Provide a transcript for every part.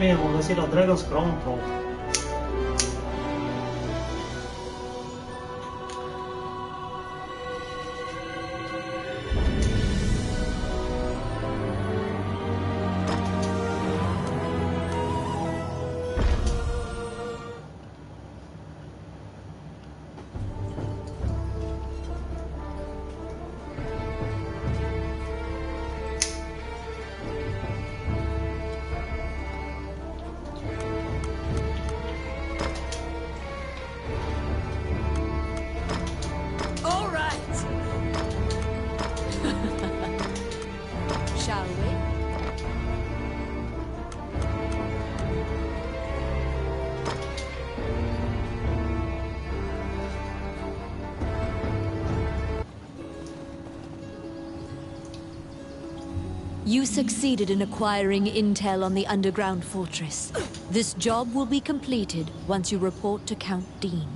面我们是到Dragon's Crown Pro。You succeeded in acquiring intel on the underground fortress. This job will be completed once you report to Count Dean.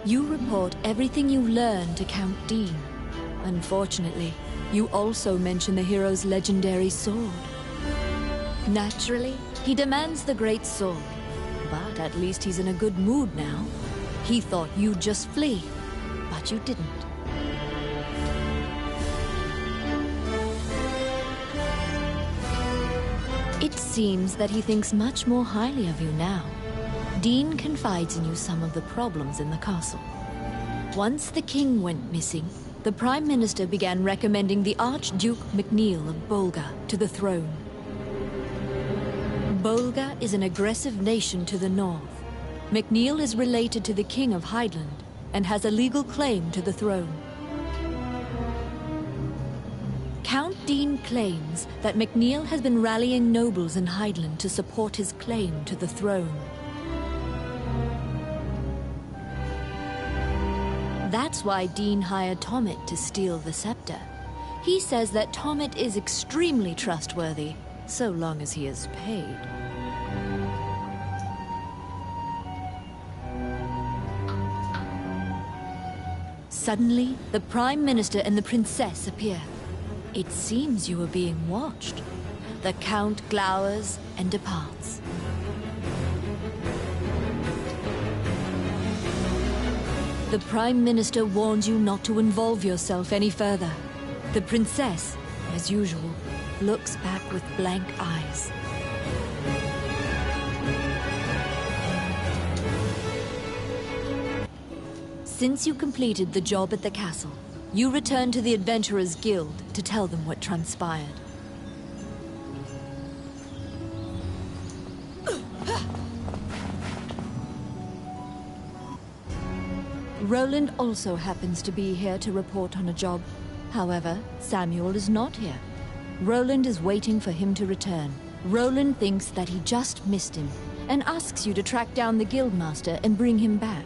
You report everything you learn to Count Dean. Unfortunately, you also mention the hero's legendary sword. Naturally, he demands the great sword, but at least he's in a good mood now. He thought you'd just flee, but you didn't. It seems that he thinks much more highly of you now. Dean confides in you some of the problems in the castle. Once the king went missing, the Prime Minister began recommending the Archduke MacNeil of Bolga to the throne. Bolga is an aggressive nation to the north. MacNeil is related to the King of Hydeland and has a legal claim to the throne. Count Dean claims that MacNeil has been rallying nobles in Hydeland to support his claim to the throne. That's why Dean hired Tommet to steal the scepter. He says that Tommet is extremely trustworthy, so long as he is paid. Suddenly, the Prime Minister and the Princess appear. It seems you are being watched. The Count glowers and departs. The Prime Minister warns you not to involve yourself any further. The Princess, as usual, looks back with blank eyes. Since you completed the job at the castle, you return to the Adventurers Guild to tell them what transpired. Roland also happens to be here to report on a job. However, Samuel is not here. Roland is waiting for him to return. Roland thinks that he just missed him and asks you to track down the Guildmaster and bring him back.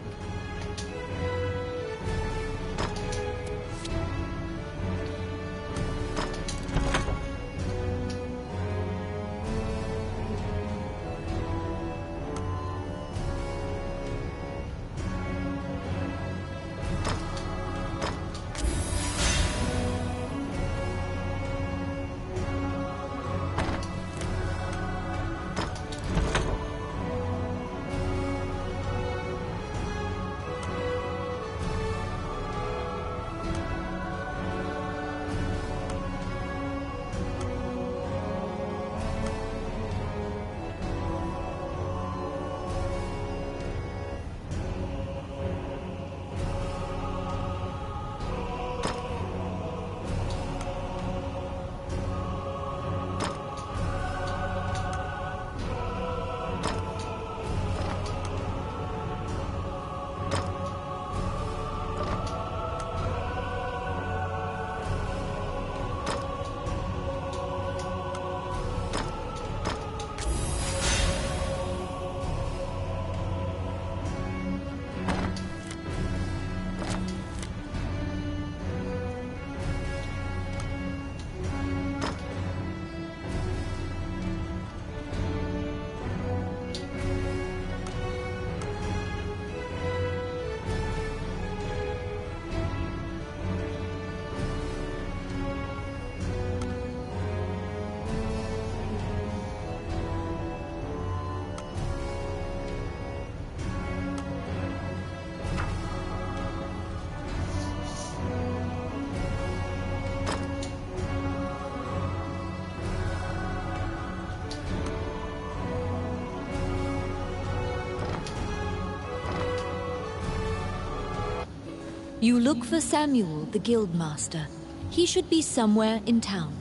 You look for Samuel, the guildmaster. He should be somewhere in town.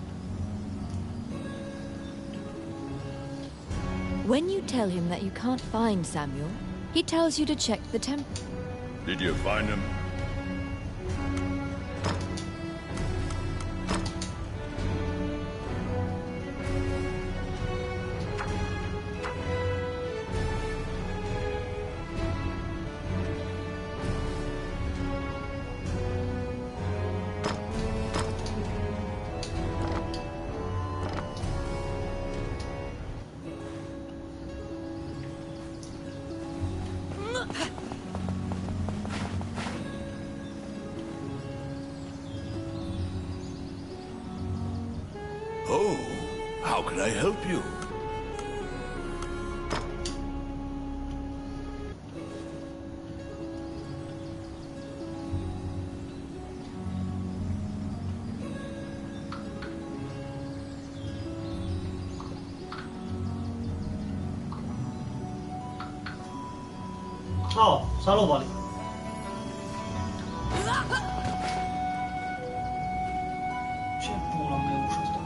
When you tell him that you can't find Samuel, he tells you to check the temple. Did you find him? Oh, how can I help you? Oh, salut, Vali. Ce pula mea e ușa asta?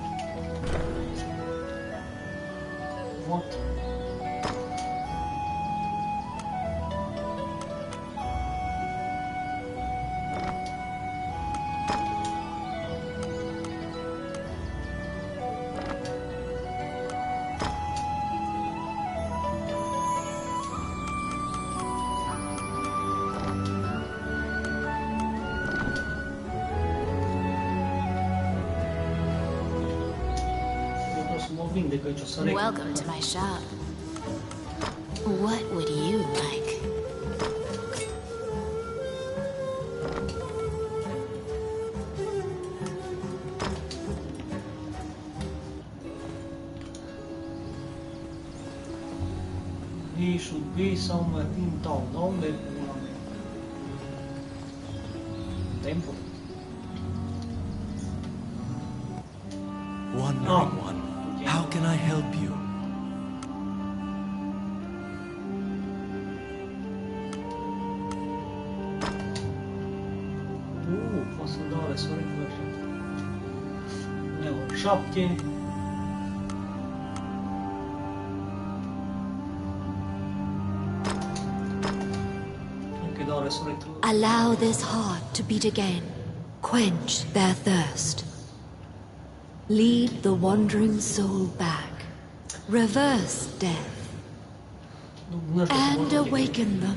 What? Welcome to my shop. What would you like? He should be somewhere in town. Unde e pula mea? Temple. Wandering one, how can I help you? Poate să dau resoare cu așa. Level 7. Ok, dau resoare. Allow this heart to beat again. Quench their thirst. Lead the wandering soul back. Reverse death. And awaken them.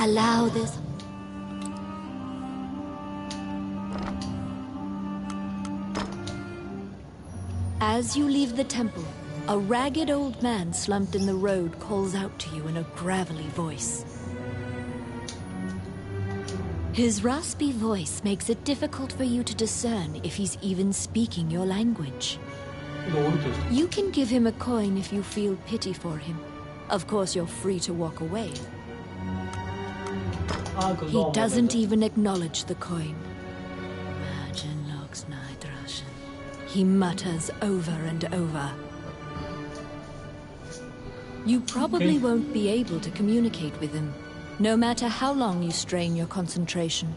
Allow this. As you leave the temple, a ragged old man slumped in the road calls out to you in a gravelly voice. His raspy voice makes it difficult for you to discern if he's even speaking your language. You can give him a coin if you feel pity for him. Of course, you're free to walk away. He doesn't even acknowledge the coin. He mutters over and over. You probably won't be able to communicate with him, no matter how long you strain your concentration.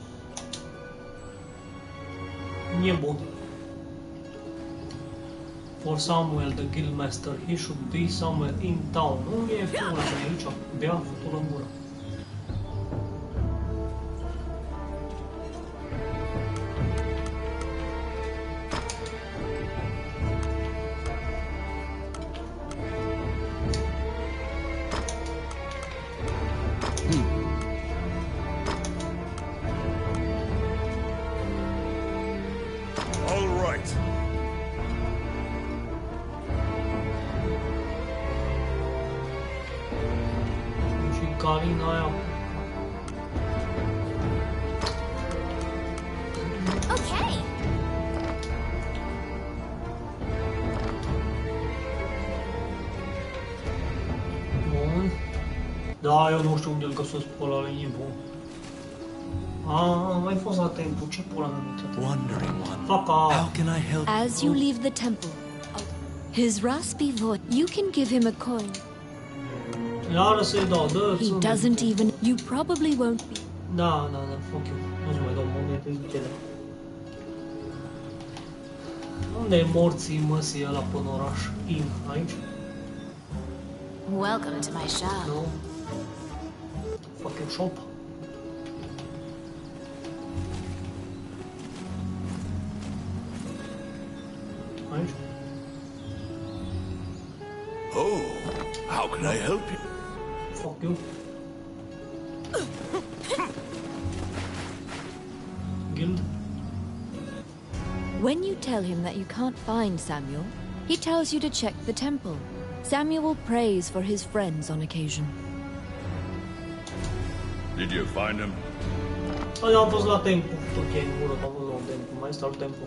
For Samuel, the guildmaster, he should be somewhere in town. Nu e pula mea aici, bea futură în gură. Da, eu nu știu unde îl găsesc pe ăla info. Am mai fost la templu, ce pula n-am intrat? Wandering one. Faca! How can I help? As you leave the temple, his raspy voice, you can give him a coin. Iară să-i dau, dă-ți. He doesn't even. You probably won't be. Da, fuck you. Nu-ți mai dau monede, zicele. Unde e morții măsii ăla până oraș? In, aici? Welcome to my shop. Nu? Fucking shop. Aici? Oh, how can I help you? Fuck you. Guild? When you tell him that you can't find Samuel, he tells you to check the temple. Samuel prays for his friends on occasion. Did you find him? Eu am fost la templu. Ok, în gură, am fost la un templu. Mai stau templu.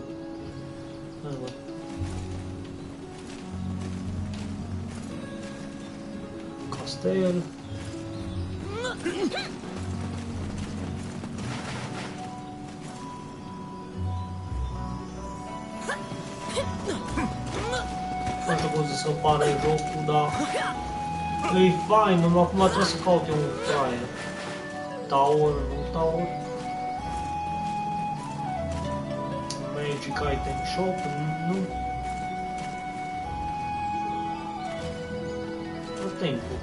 Hai, văd. Castel. Nu știu cum să pare jocul, dar e fain, numai acum trebuie să caut eu un fraier. Tower, nu tower. Magic Item Shop, nu. Templu.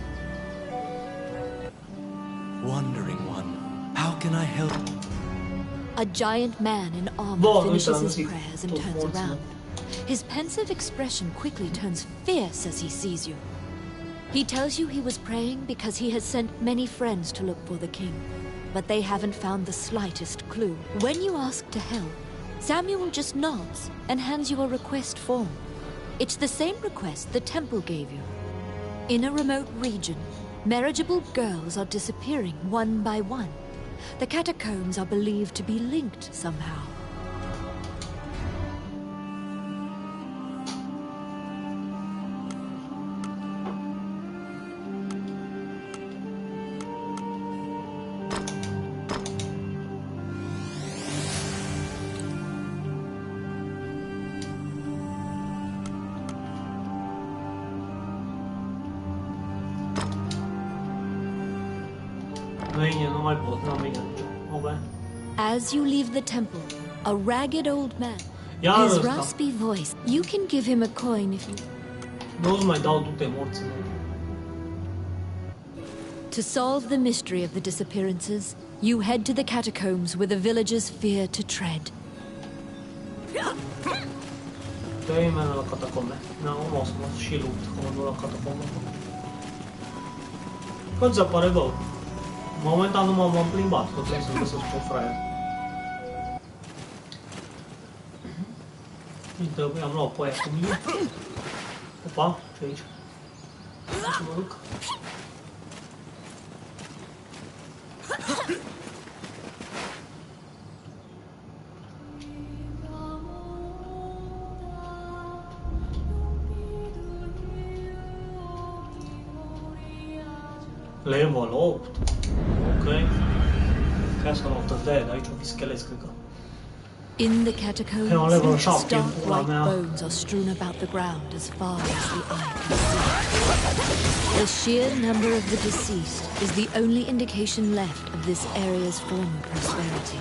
Wandering one. How can I help? A giant man in armor Bun, finishes uite, his prayers and tot turns morți, around. His pensive expression quickly turns fierce as he sees you. He tells you he was praying because he has sent many friends to look for the king, but they haven't found the slightest clue. When you ask to help, Samuel just nods and hands you a request form. It's the same request the temple gave you. In a remote region, marriageable girls are disappearing one by one. The catacombs are believed to be linked somehow. As you leave the temple, a ragged old man, his raspy voice, you can give him a coin if you... Nu-ți mai dau du-te morți. To solve the mystery of the disappearances, you head to the catacombs where the villagers fear to tread. Te-ai mână la catacombe. Nu, o să mă și lupt, cum nu la catacombe. Cât se pare bă? Momentan nu m-am plimbat, că trebuie să găsesc un fraier. Uite, am luat pe aia cu mine. Opa, ce aici? Ce mă duc? Level 8. Ok. Castle of the Dead. Aici o fi scheleți, cred că. In the catacombs, stark white bones are strewn about the ground as far as the eye can see. The sheer number of the deceased is the only indication left of this area's former prosperity.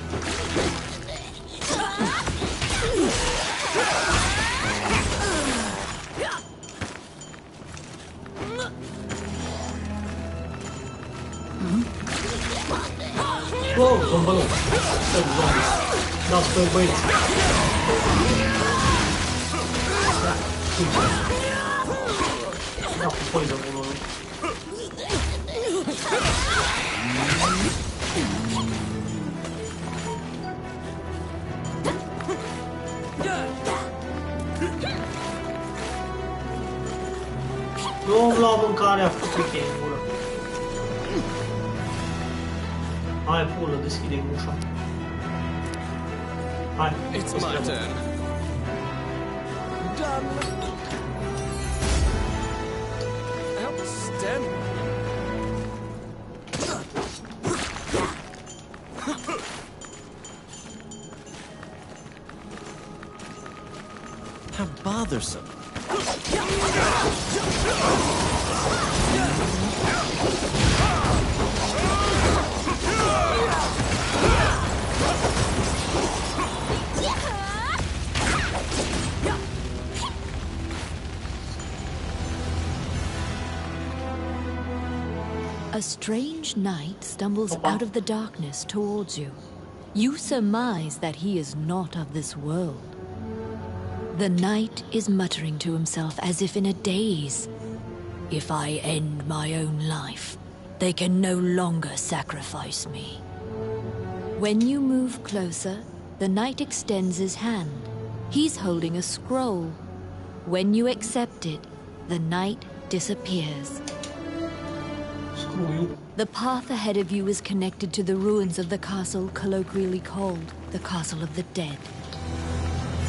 Wow, un balon. Dați pe băieți. Da, cu poiză bunul. Nu-mi lua mâncarea, făcut e în gură. Hai, pulă, deschide-mi ușa. Hai, it's my turn. Done. Help stem. bothersome. A strange knight stumbles out of the darkness towards you. You surmise that he is not of this world. The knight is muttering to himself as if in a daze. If I end my own life, they can no longer sacrifice me. When you move closer, the knight extends his hand. He's holding a scroll. When you accept it, the knight disappears. Screw you. The path ahead of you is connected to the ruins of the castle colloquially called the Castle of the Dead.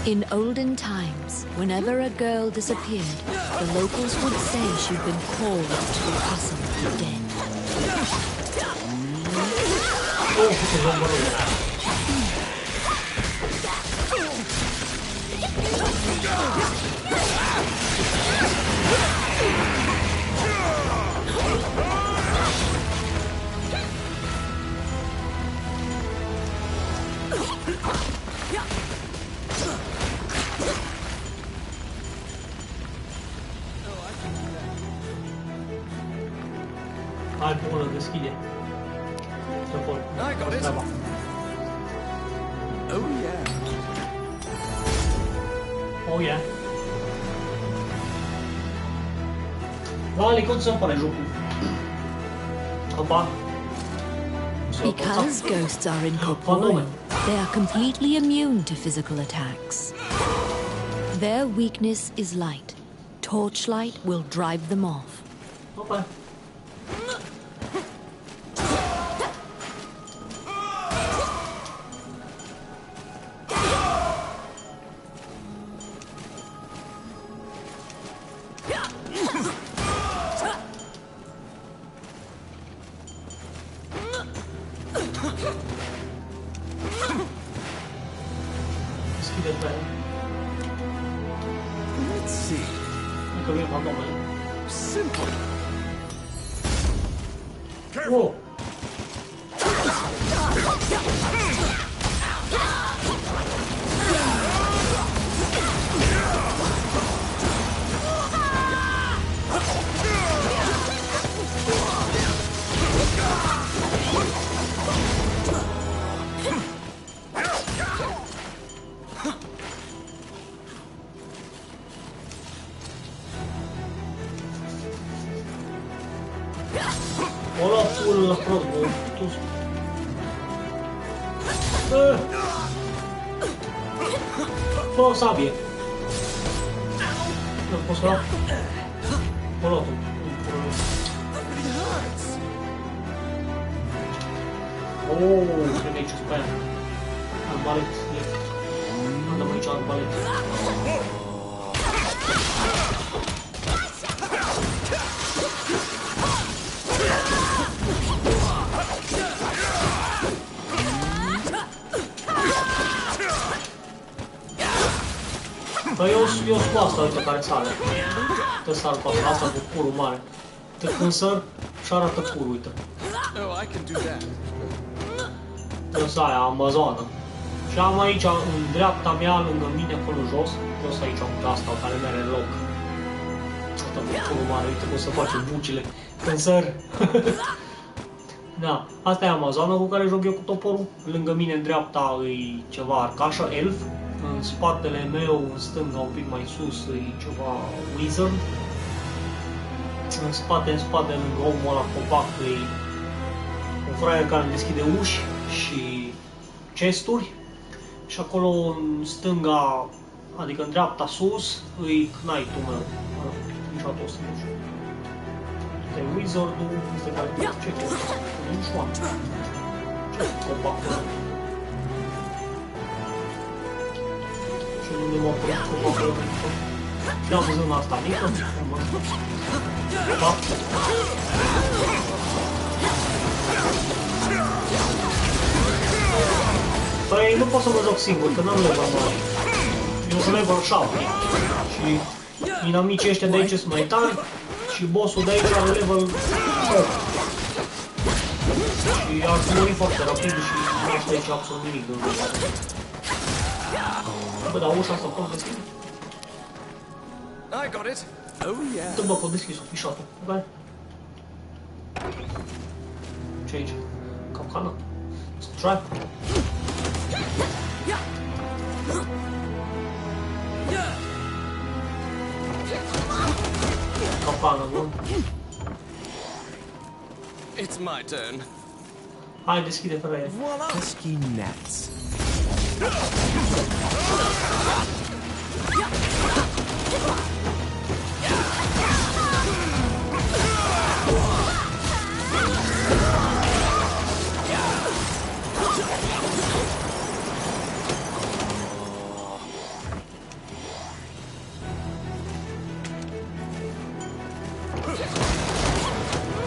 In olden times, whenever a girl disappeared, the locals would say she'd been called to the Castle of the Dead. Hai bună, deschide. I got it. Oh yeah. Oh yeah. Lali, cum să apare jocul? Opa. Because ghosts are incorporeal, they are completely immune to physical attacks. Their weakness is light. Torchlight will drive them off. Opa. Let's see. Simple. Wow. Ăla full la crossbow, tu... Fă sabie! Nu poți să-l ăla tu. Oh, vine aici pe aia. Arbalet, e. Andăm aici arbalet. Păi eu sunt asta, uite, care sare. Te sar pe asta cu curul mare. Când săr și arată curul, uite. Asta aia, amazonă. Și am aici, în dreapta mea, lângă mine, acolo jos, jos aici, cu asta, care nu are loc. Asta cu curul mare, uite cum se face bucile. Când săr. Da, asta e amazonă cu care joc eu cu toporul. Lângă mine, în dreapta, e ceva arcașă, elf. În spatele meu, în stânga, un pic mai sus, e ceva wizard. În spate, lângă omul ăla copac, e un fraier care îmi deschide uși și chesturi. Și acolo, în stânga, adică în dreapta sus, e knight-ul meu. Niciodată o să nu știu. Asta e wizard-ul, este care ce e ăsta? E ușoară. Ce copacul ăla? Unde m-a părut copacul ăla mică. Și am văzut asta mică. Copac. Păi nu pot să mă joc singur, că n-am level mare. Eu sunt level 7 și inamicii ăștia de aici sunt mai tari și bossul de aici are level 8. Și ar muri foarte rapid și nu aș aici absolut nimic de urmă. Bă, dar ușa asta pot deschide? I got it. Oh yeah. Dă bă, pot deschis-o, fișatul, ok? Ce aici? Capcana? Trap? Capcana, bun. It's my turn. Hai, deschide fără el. Voila. Pesky gnats.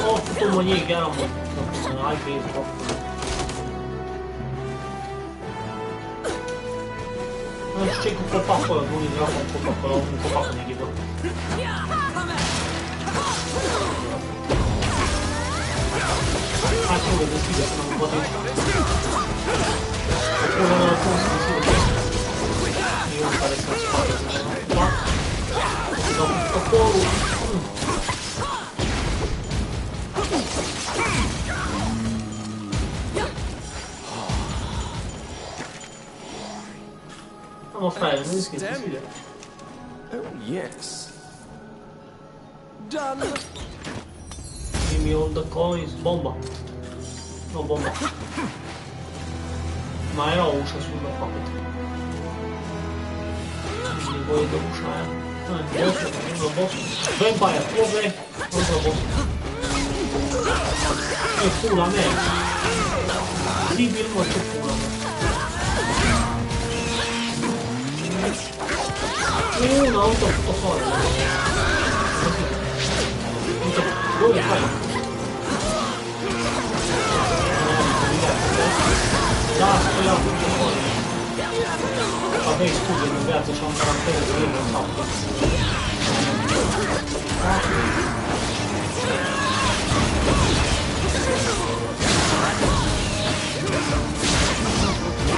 Oh, tu mănie, chiar am mă. Hai că e foc. Nu știu ce-i cu copacul ăla, nu-i de la copacul ăla, un copac în echipă. Hai, pune, deschide, până mă poate aici. Pune ăla, pune să deschide. E unul care să-mi spate. Da? Dar toporul... Mă, fraier, nu deschide, deschide. Oh yes. Done. Give me all the coins. Bomba. Nu, bomba. Mai era o ușă sus la capăt. Am nevoie de ușa aia. Hai, bossul, lângă bossul. Vampire, plove, lângă bossul. E pula mea. Tribil, mă, ce pula mea. Una, uite, puto soare. Uite, dove fai? Da, sto io puto soare. Vabbè, scusa, in viaggio c'è un carattere che io non so.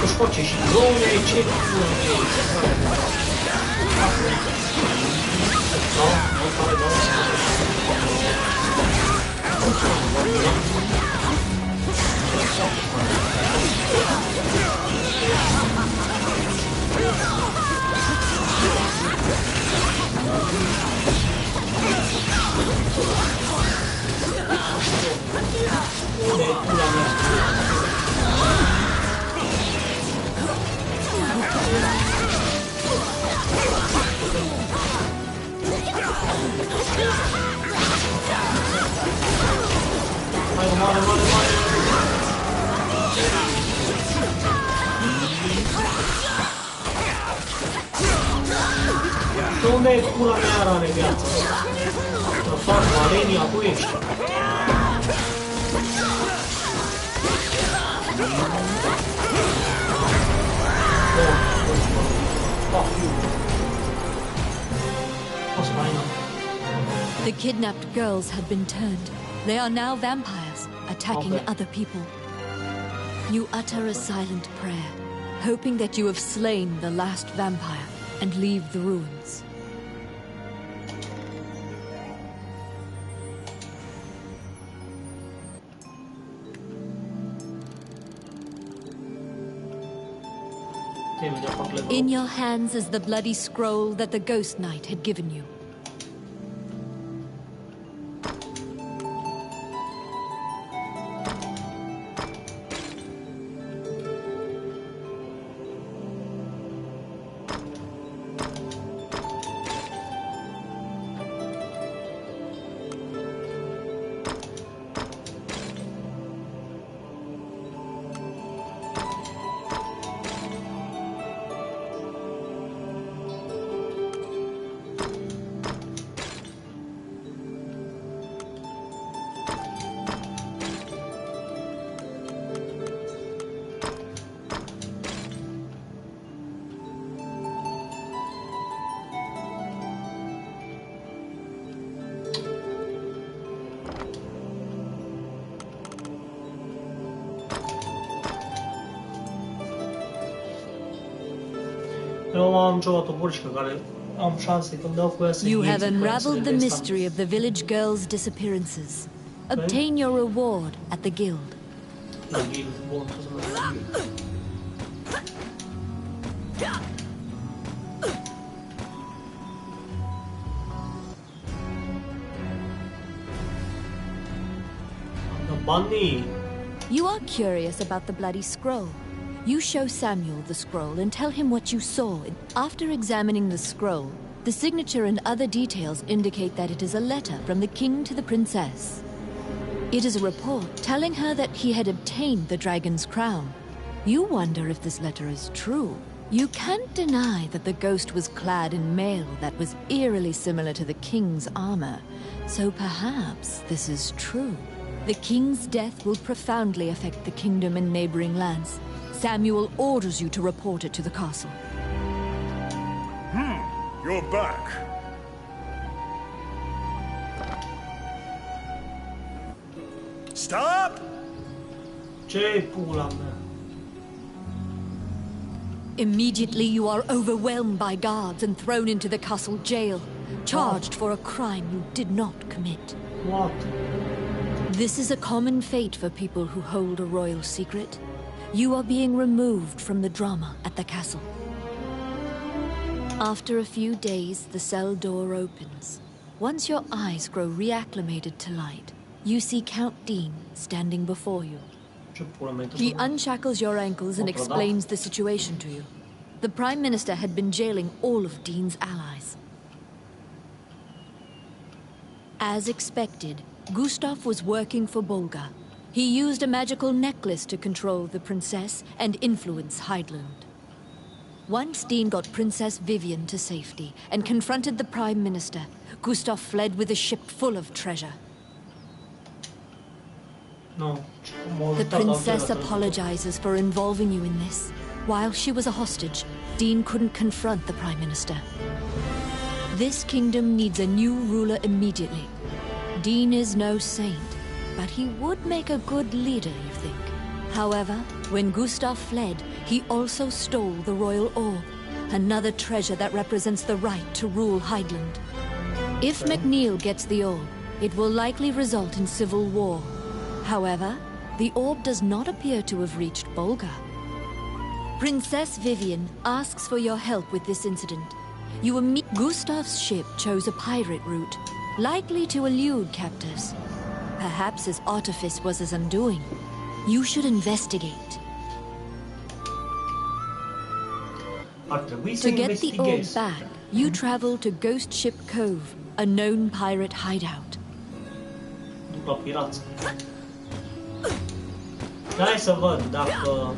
Lo scoccio sciclone e c'è no, non fare no. Unde e pula mea rare viața? Să fac Varenia, tu ești. The kidnapped girls had been turned. They are now vampires, attacking other people. You utter a silent prayer, hoping that you have slain the last vampire and leave the ruins. In your hands is the bloody scroll that the Ghost Knight had given you. Eu am niciodată o porcică care am șanse când dau cu ea să You ieți, have că să unraveled the le mystery of the village girls' disappearances. Obtain your reward at the guild. La guild, bun, să merg la guild. Bunny. You are curious about the bloody scroll. You show Samuel the scroll and tell him what you saw. After examining the scroll, the signature and other details indicate that it is a letter from the king to the princess. It is a report telling her that he had obtained the dragon's crown. You wonder if this letter is true. You can't deny that the ghost was clad in mail that was eerily similar to the king's armor, so perhaps this is true. The king's death will profoundly affect the kingdom and neighboring lands. Samuel orders you to report it to the castle. You're back. Stop! Ce pula mea? Immediately you are overwhelmed by guards and thrown into the castle jail, charged for a crime you did not commit. What? This is a common fate for people who hold a royal secret. You are being removed from the drama at the castle. After a few days, the cell door opens. Once your eyes grow reacclimated to light, you see Count Dean standing before you. Ce pula mea? He unshackles your ankles and explains the situation to you. The Prime Minister had been jailing all of Dean's allies. As expected, Gustav was working for Bolga. He used a magical necklace to control the princess and influence Heidlund. Once Dean got Princess Vivian to safety and confronted the Prime Minister, Gustav fled with a ship full of treasure. No. The princess apologizes for involving you in this. While she was a hostage, Dean couldn't confront the Prime Minister. This kingdom needs a new ruler immediately. Dean is no saint, but he would make a good leader, you think. However, when Gustav fled, he also stole the royal orb, another treasure that represents the right to rule Heidlund. If MacNeil gets the orb, it will likely result in civil war. However, the orb does not appear to have reached Bolga. Princess Vivian asks for your help with this incident. Gustav's ship chose a pirate route, likely to elude captors. Perhaps his artifice was his undoing. You should investigate. To get the orb back, you travel to Ghost Ship Cove, a known pirate hideout. Duc la pirați. Hai să văd dacă...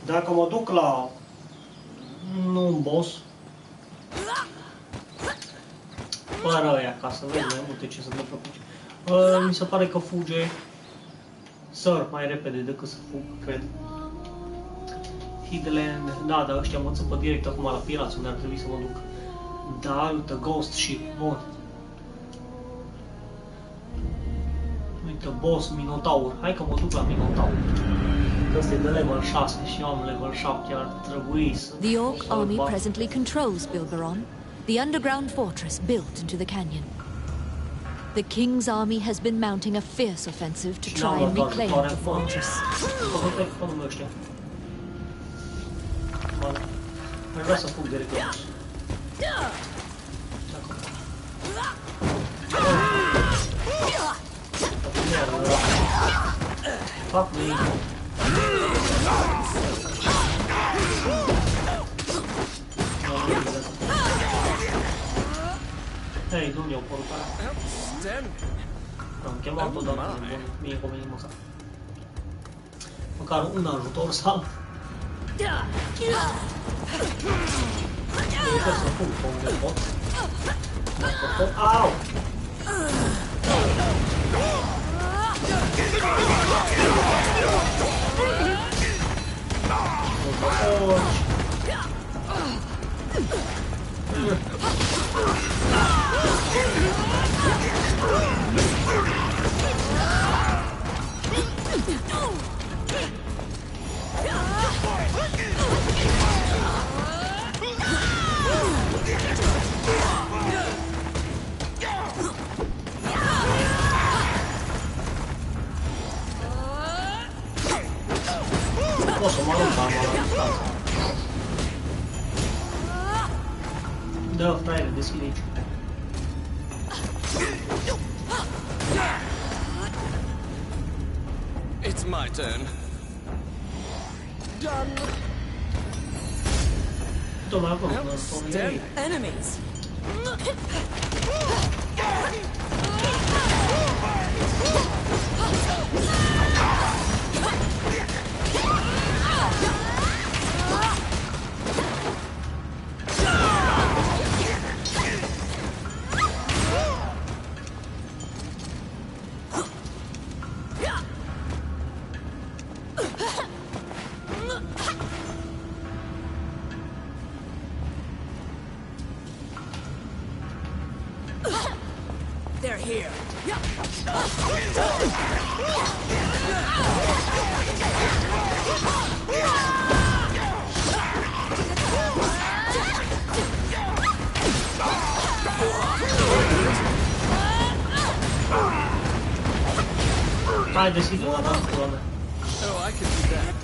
Dacă mă duc la... Nu un boss. Fără ăia, ca să vezi mai multe ce se întâmplă cu ce. Mi se pare că fuge Sir mai repede decât să fug, cred. Hidland, da, dar ăștia mă țăpă direct acum la pirați, unde ar trebui să mă duc. Da, uite, Ghost Ship, bun. Uite, boss, Minotaur. Hai că mă duc la Minotaur. Că ăsta e de level 6 și eu am level 7, ar trebui să... The Orc army presently controls Bilberon, the underground fortress built into the canyon. The king's army has been mounting a fierce offensive to try and reclaim the fortress. Aș vrea să fug direct la boss. Fuck me. Hei, nu mi-au părut aia. Am chemat-o, dar mie convenim măcar. Măcar un ajutor să am. Nu trebuie să fug pe unde pot. Dacă pot... Au! Da, fraiere, deschide aici. It's my turn. Done. Tocmai acolo, Damn enemies. They're here. Hai, deschide una, da, pula mea. Oh, I can do that.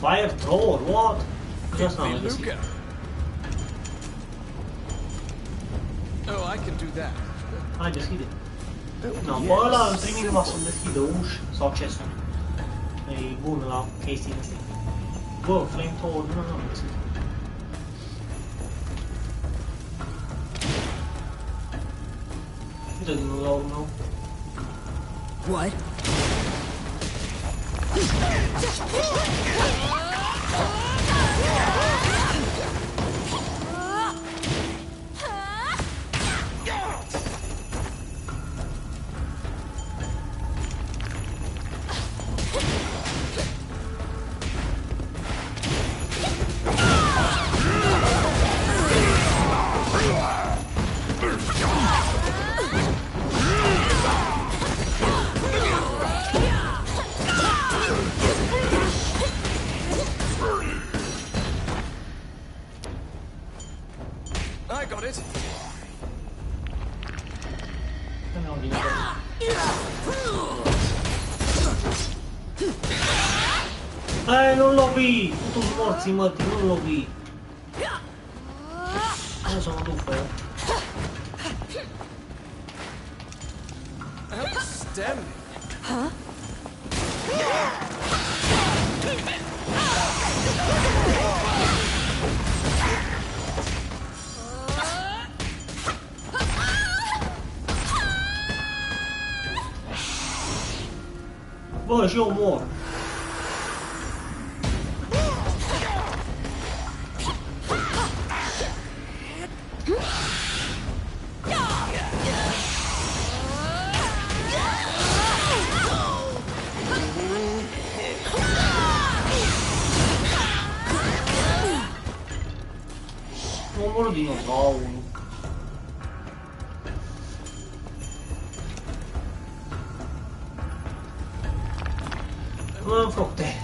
Fire thrower, what? Ce asta am mai găsit? Luca. Oh, I can do that. Hai, deschide. No, bă, ăla îl trimit numai să-mi deschidă uși sau chest. E bun la chestiile astea. Bă, flamethrower, nu am găsit. Uite din nou meu. What? I got it. Hai, nu-l lovi! Tu-s morții, mătii, nu-l lovi! Hai să mă duc pe el. Outstanding. Huh? Bă, și eu mor. M-a omorât dinozaurul. În fructe.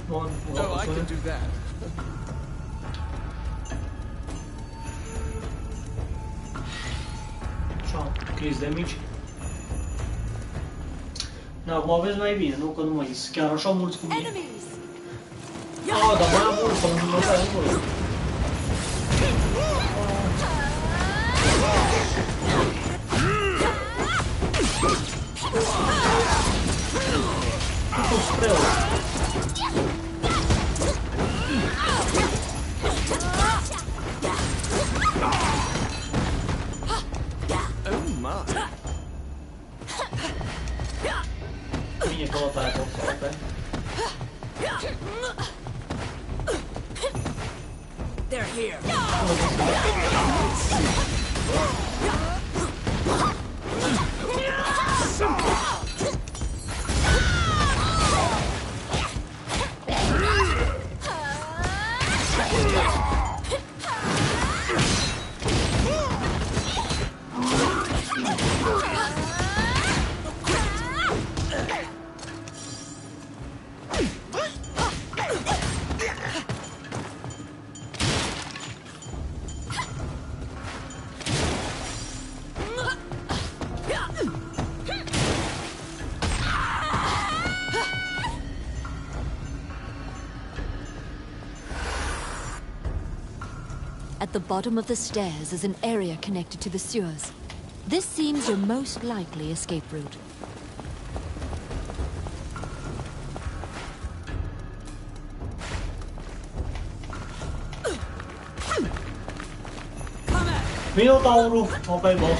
Bun, Oh, I can do that. așa, cris de mici. Da, acum vezi mai bine, nu că nu mai zis chiar așa mulți cum e. Ah, dar mai am mult, să nu mă dai mult. Cât spre ăla. Oh my. Bine că ăla aia pot să ope. They're here. At the bottom of the stairs is an area connected to the sewers. This seems your most likely escape route. Minotaurul, ok, boss.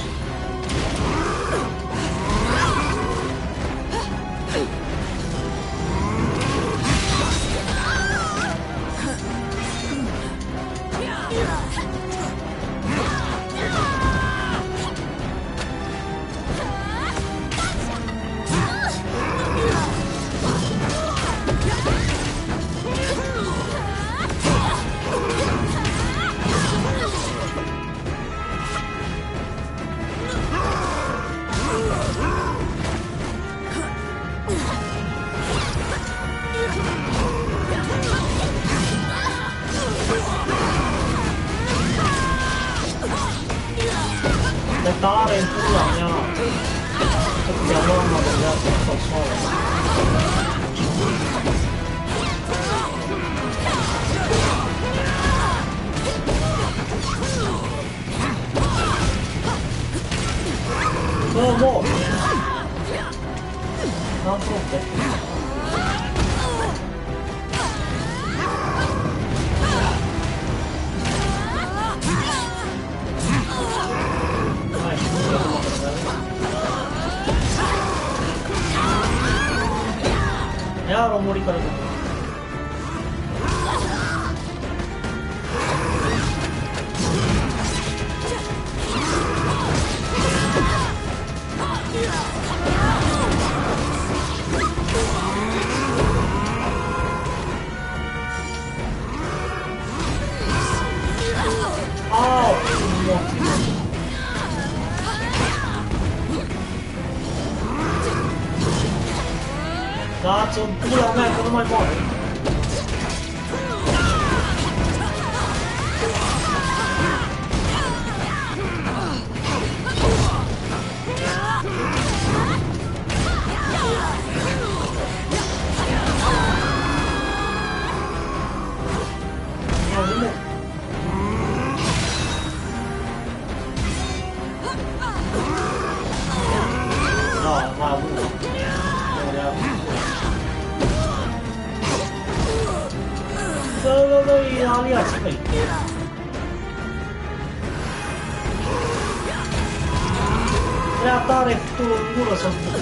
Tare în pula mea. Tot de-a luat mă de viață, sau soară. Bă, mor! N-am fructe. Iar o muri care duc. Au! Dați-o în pula mea, că nu mai moare. Da, mai am unul. Dă-i aliații mei. Prea tare futul în gură să spun.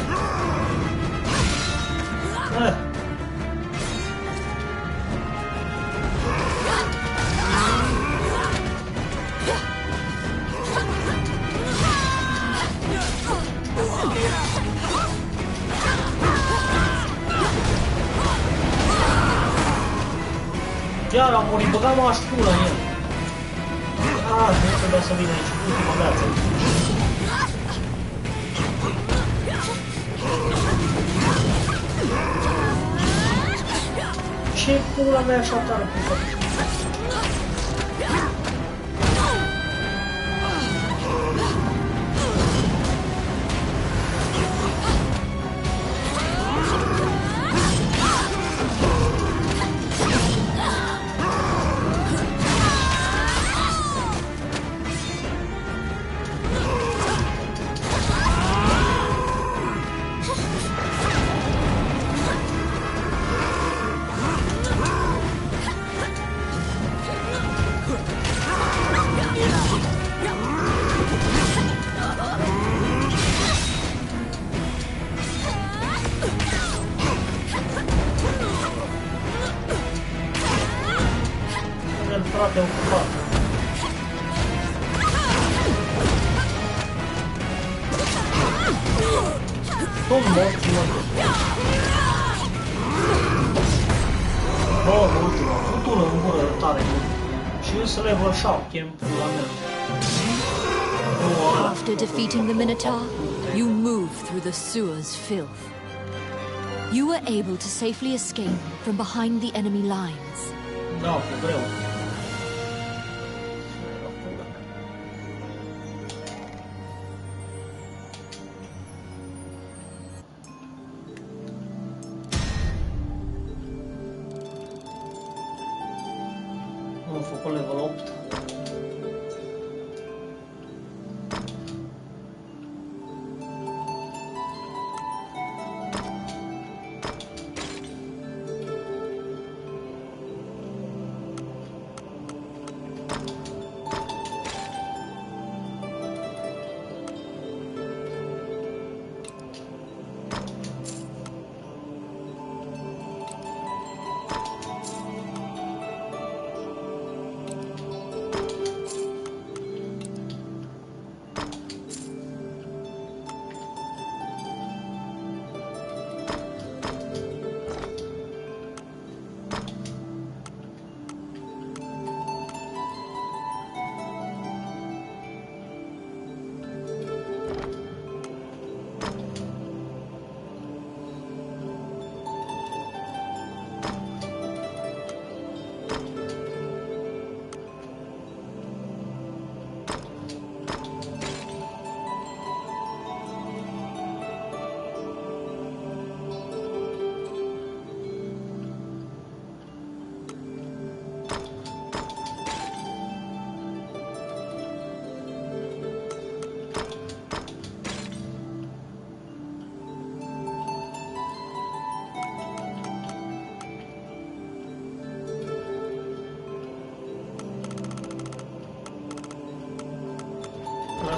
Iar am murit, băgam aș pula în el. Nu trebuia să vin aici, ultima viață. Ce pula mea așa tare pusă? Frate, ocupat. Tot morți, mă. Bă, ultima, futură în gură tare mult. Și eu să level 7 în pula mea. After defeating the Minotaur, you move through the sewer's filth. You were able to safely escape from behind the enemy lines. Da, cu greu. Am făcut level 8.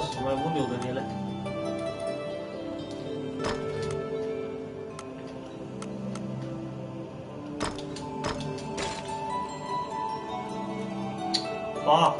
să mai bun eu din ele. Pa!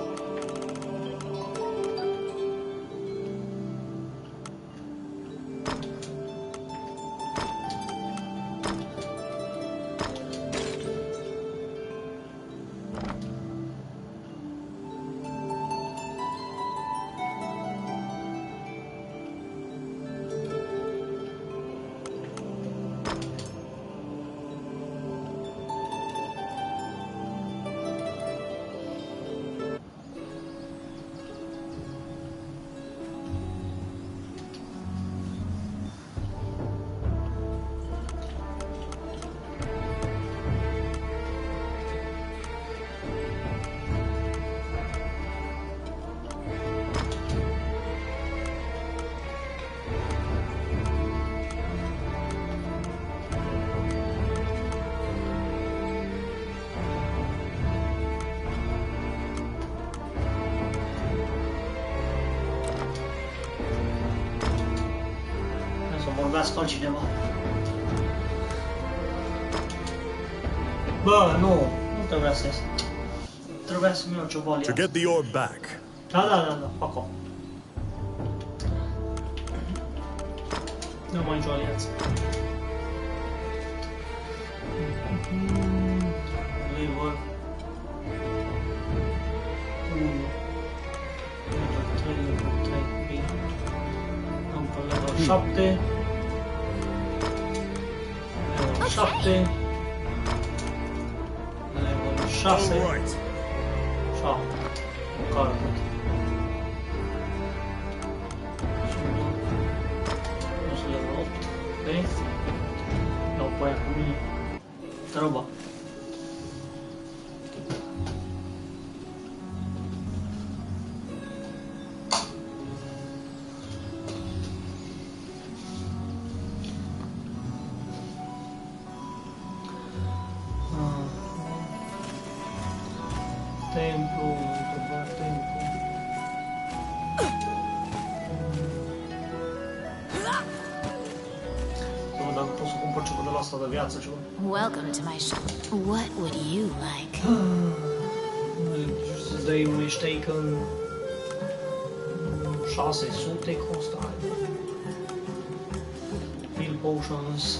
Vorbească altcineva. Bă, nu trebuia să ies. Trebuia să-mi iau ceva alianță. To get the orb back. Da, fac-o. Nu mai nicio alianță. Level 1. Level 3, bine. Am pe level 7. Level 7. Level 6. Așa. Măcar atât. Nu sunt level 8. Ok? Dau pe aia cu mine. Treaba. Templu, întrebare, templu. Să văd dacă pot să cumpăr ceva de la asta de viață, ceva. Welcome to my shop. What would you like? They mistaken 600 costă. Heal potions.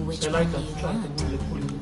Which Se one like do that, you try to want? move the pulley.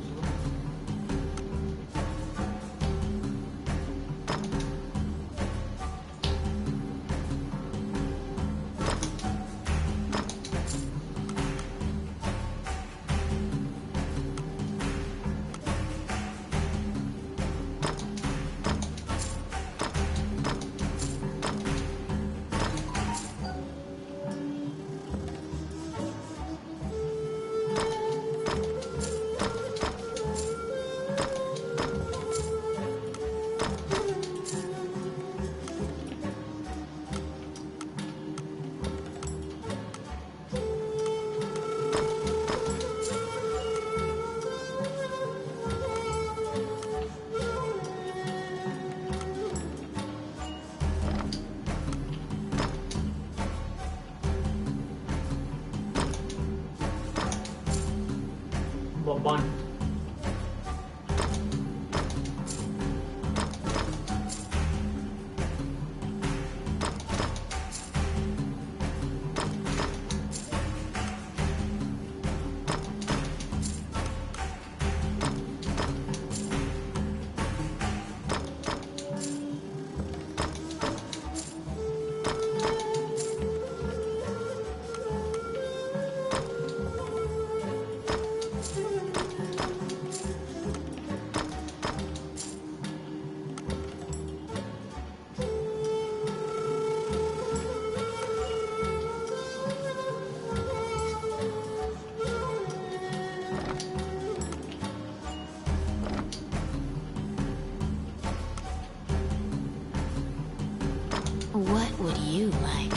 What would you like?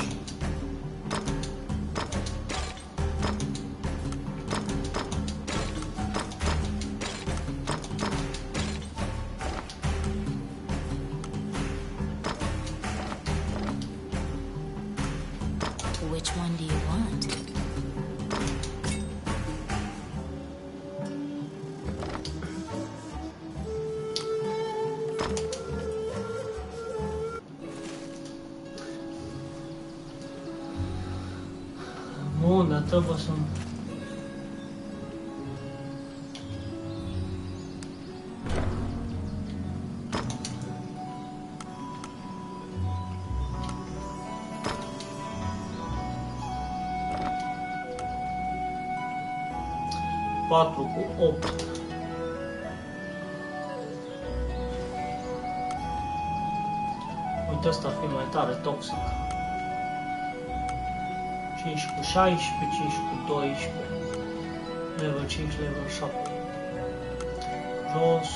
Which one do you want? Bun, dar trebuie să... Patru cu 8. Uite, ăsta ar fi mai tare, toxic. 5 cu 16, 5 cu 12, level 5, level 7. Jos,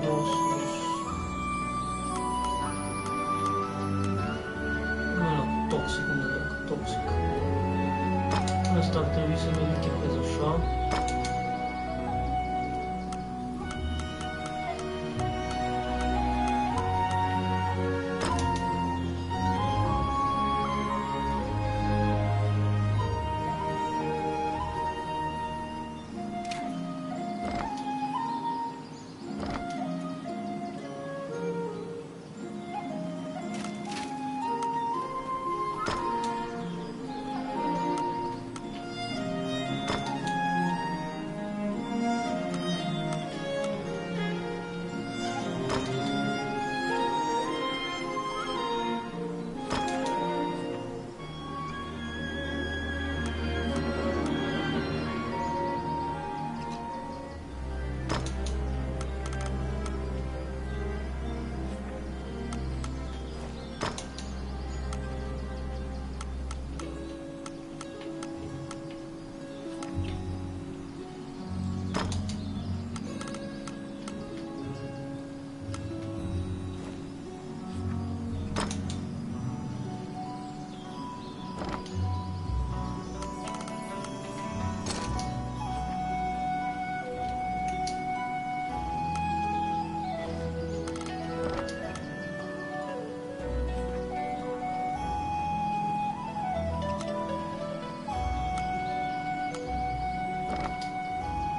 jos, jos. Nu, toxic, unde dacă toxic. Asta ar trebui să ne echipez așa.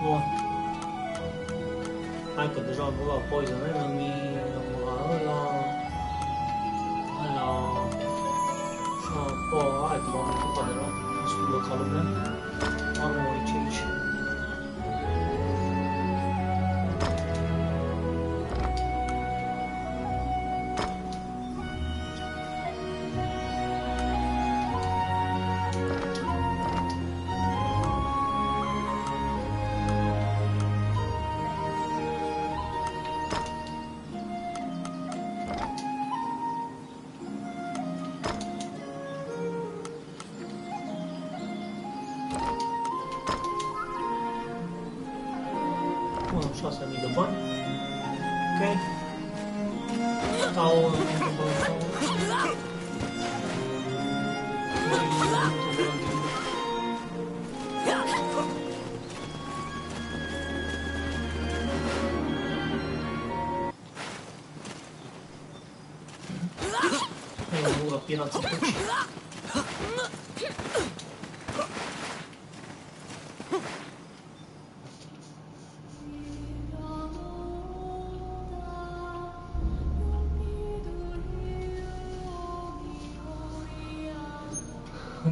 Bun. Hai că deja am băgat poison enemy, am băgat ăla, și apoi, hai că m-am întâmplat deja, destul de ca lumea, armori ce aici. Bun, 6.000 de bani. Ok. Stau într-o băncă. Nu, la pirații puci.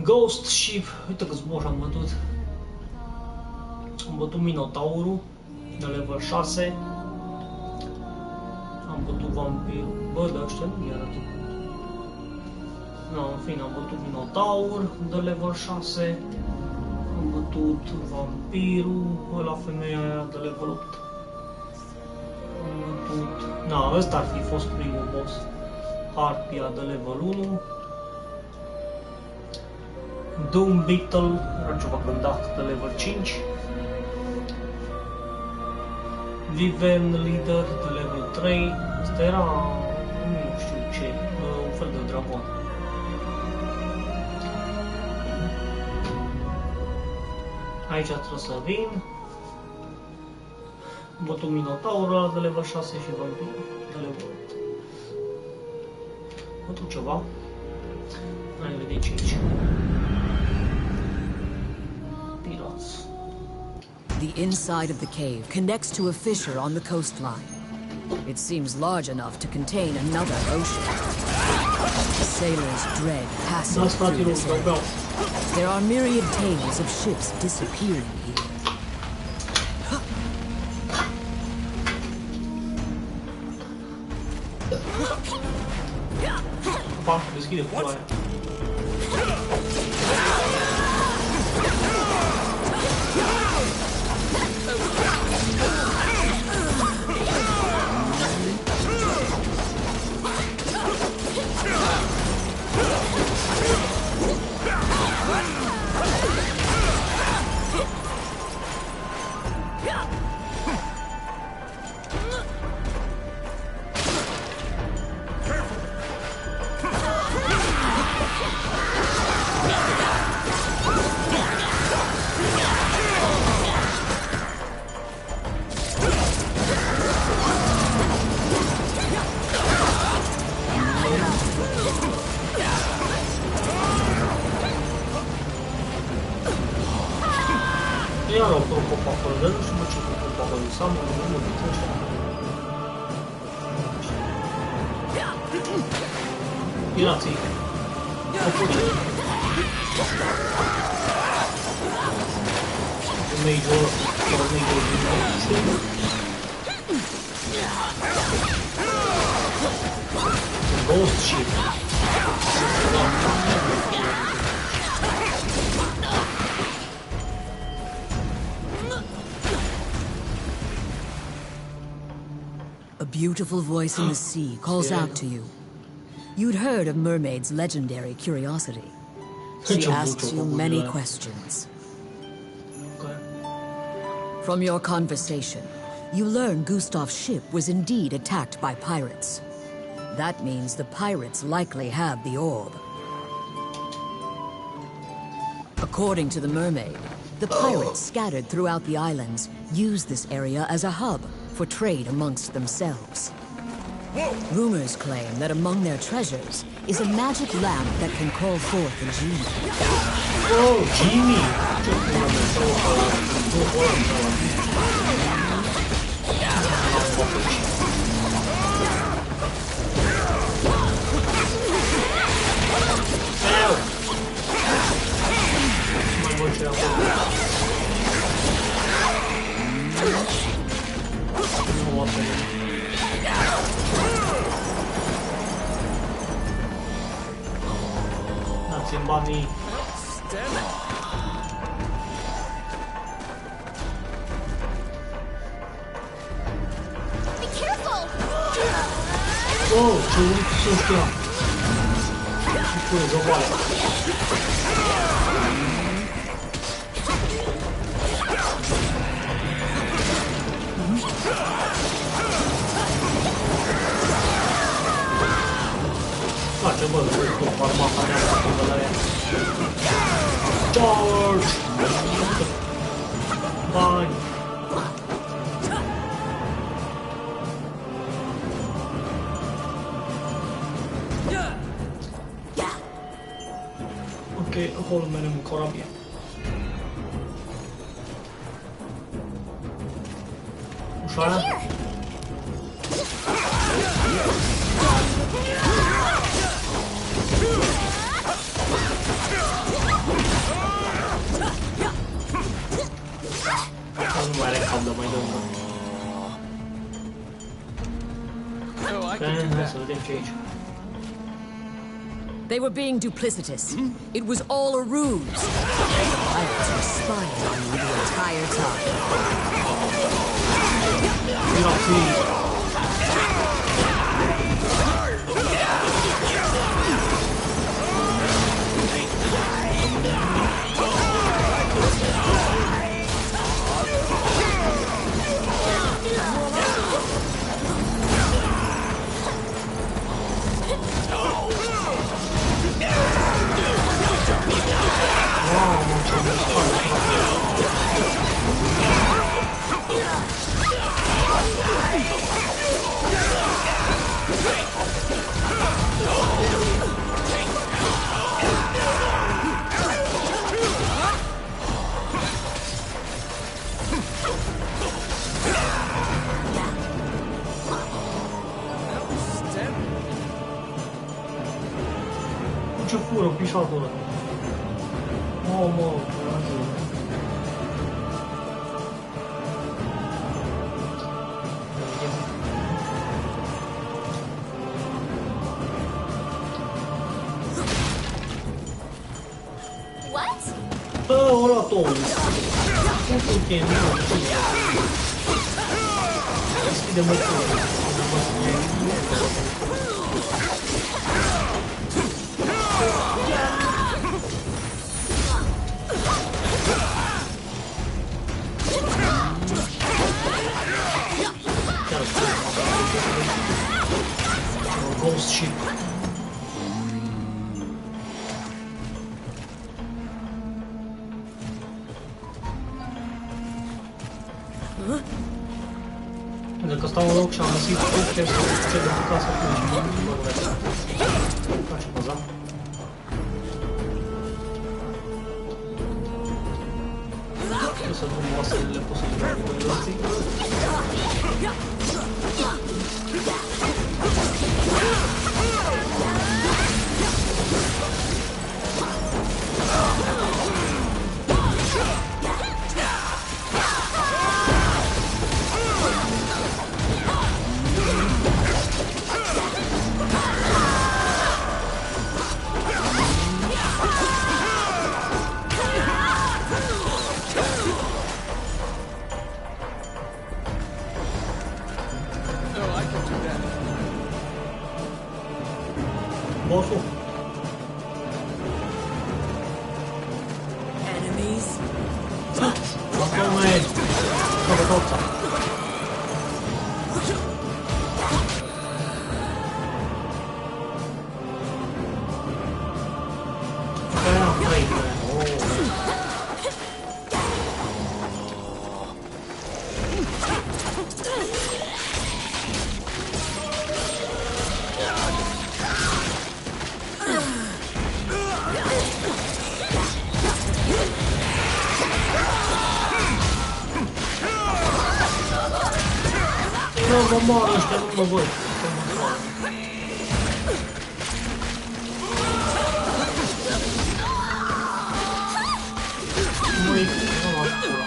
Ghost Ship, uite câți boși am bătut. Am bătut Minotaurul de level 6. Am bătut Vampirul. Bă, dar ăștia nu mi-arată. No, în fine, am bătut Minotaur de level 6. Am bătut Vampirul, ăla femeia aia de level 8. Am bătut... Na, ăsta ar fi fost primul boss. Harpia de level 1. Doom Beetle, era ceva gândat de level 5. Viven Leader de level 3. Asta era... nu știu Ce? Un fel de dragon. Aici trebuie să vin. Văd un minotaur de level 6 și vampir de level 8. Văd ceva. Hai vedem ce aici. Pirați. The inside of the cave connects to a fissure on the coastline. It seems large enough to contain another ocean. Sailors dread passing through this area. There are myriad tales of ships disappearing here. Opa, deschide pula aia. Iar o propă acolo, dar nu știu mă ce propă acolo, înseamnă nu de ăștia. Pirații. Copuce. Major, Ghost ship. A beautiful voice in the sea calls out to you. You'd heard of Mermaid's legendary curiosity. She asks you many questions. From your conversation, you learn Gustav's ship was indeed attacked by pirates. That means the pirates likely have the orb. According to the mermaid, the pirates scattered throughout the islands used this area as a hub for trade amongst themselves. Rumors claim that among their treasures is a magic lamp that can call forth a genie. Oh, genie! Dați-mi banii. Be careful! Oh, ce urât să știa. Și cu jocoare. Face, bă, cu armata mea activă la ea. Charge! Bani! Ok, acolo merem în corabie. Ușa aia? Nu mai are cap de mai dăm. Ok, hai să vedem ce e aici. They were being duplicitous. It was all a ruse. Pirates were spying on you the entire time. ce fură pișatul ăla. Mă, What? ăla tot. Putu-te, nu, deschide mățul. Ghost ship. Pentru că stau în loc și am găsit tot ce de casă atunci. Face paza. O să drum oasele, pot să-i dau cu relații. Bossul. Enemies? Acum mai e. Căpătoța. Aia, trei. Mă moară ăștia, nu mă văd. Măi, nu mă pula.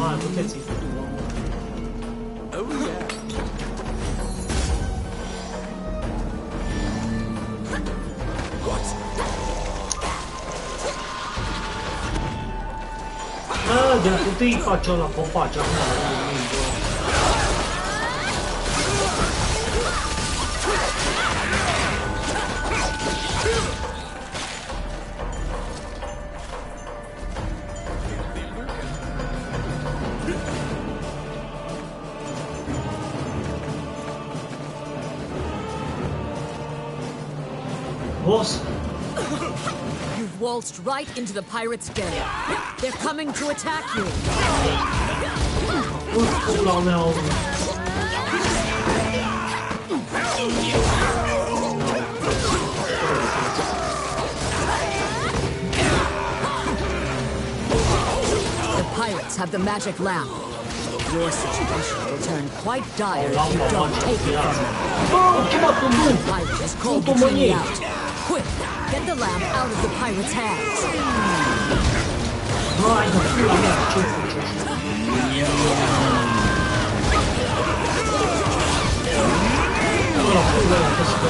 Hai, puteți-i. Oh yeah. De întâi face ăla copaci acum. Boss. You've waltzed right into the pirates' den. They're coming to attack you. Pula mea. The pirates have the magic lamp. Your situation will turn quite dire if you don't take it from them. The pirate has called the genie out. Quick, get the lamp out of the pirate's hands. Vai, da pula mea, ce faci? Ăla, pula mea, că se dă.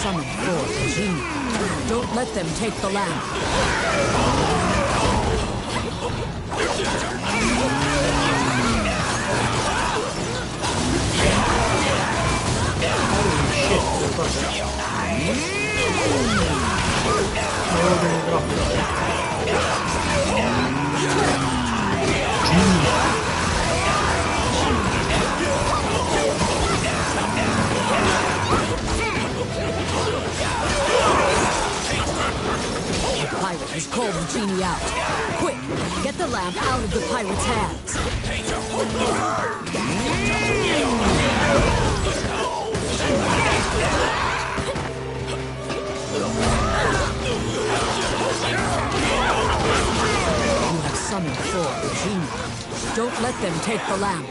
Summon forth the genie. Don't let them take the lamp. lamp out of the pirate's hands. You have summoned four genius. Don't let them take the lamp.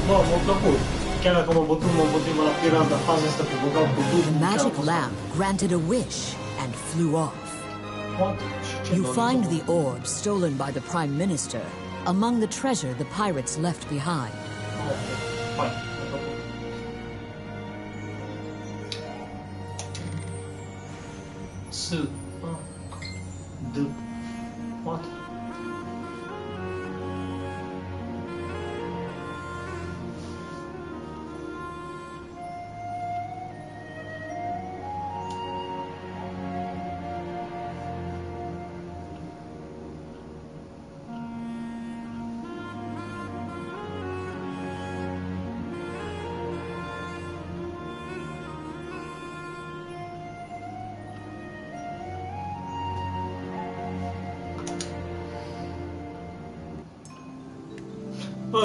M-a plăcut. Chiar dacă m-am bătut la pirat, dar faza asta că băgau cu duh. The magic lamp granted a wish and flew off. You find the orb stolen by the Prime Minister among the treasure the pirates left behind. Hai. S. D. What?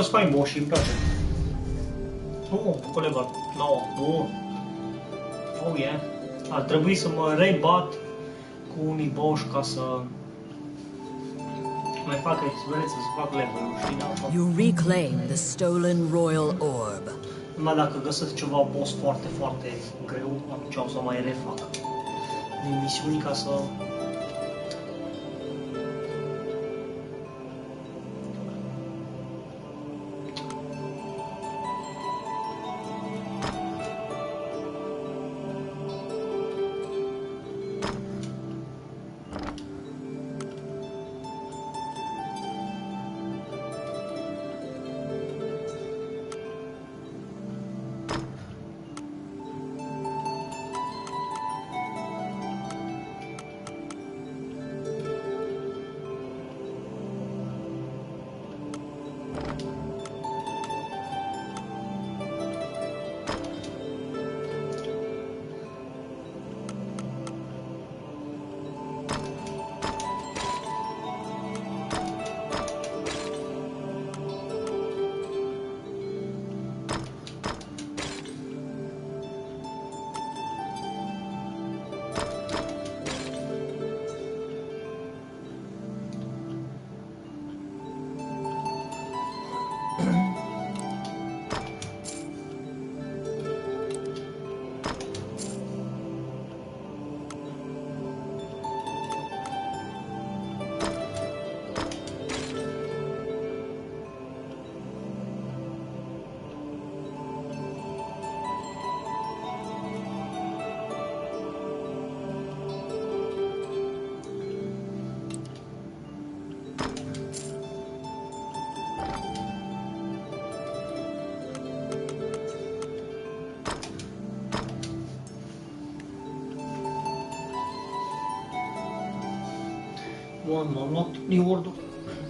Sunt mai moși, îmi place. Colega, nouă, bun. Oh, yeah. Ar trebui să mă rebat cu unii boși ca să mai fac experiență, să fac level-ul, știi? Da? You reclaim the stolen royal orb. Numai dacă găsesc ceva boss foarte, foarte greu, atunci o să mai refac din misiuni ca să...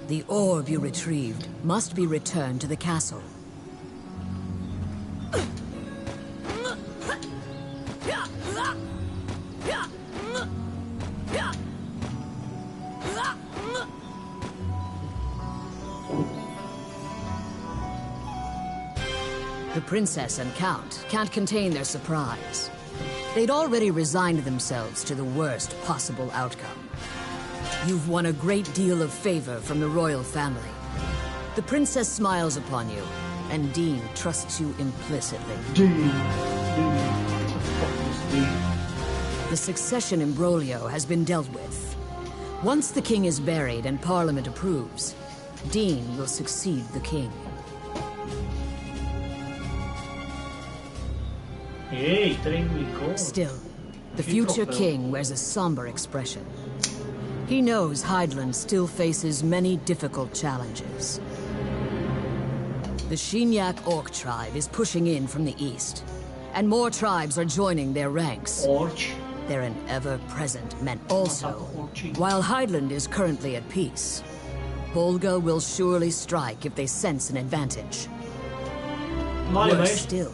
The orb you retrieved must be returned to the castle. The princess and count can't contain their surprise. They'd already resigned themselves to the worst possible outcome. You've won a great deal of favor from the royal family. The princess smiles upon you, and Dean trusts you implicitly. The succession imbroglio has been dealt with. Once the king is buried and Parliament approves, Dean will succeed the king. Hey, Still, the future king wears a somber expression. He knows Hydeland still faces many difficult challenges. The Shinyak Orc tribe is pushing in from the east, and more tribes are joining their ranks. Orci. They're an ever-present menace. Also, while Highland is currently at peace, Volga will surely strike if they sense an advantage. Worse still,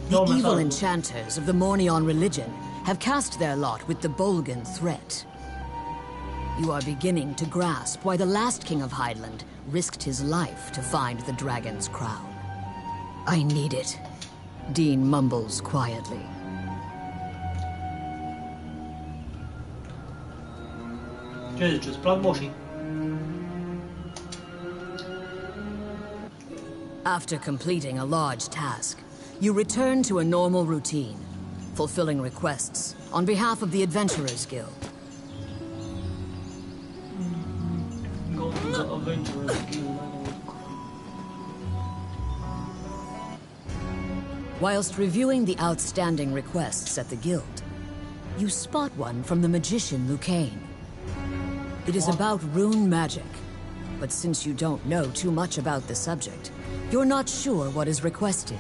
the evil enchanters of the Mornion religion have cast their lot with the Bolgan threat. You are beginning to grasp why the last king of Highland risked his life to find the dragon's crown. I need it, Dean mumbles quietly. Ce zici, îți plac moșii? After completing a large task, you return to a normal routine, fulfilling requests on behalf of the Adventurers Guild. Go to the Adventurers Guild. Whilst reviewing the outstanding requests at the guild, you spot one from the magician Lucane. It is about rune magic, but since you don't know too much about the subject, you're not sure what is requested.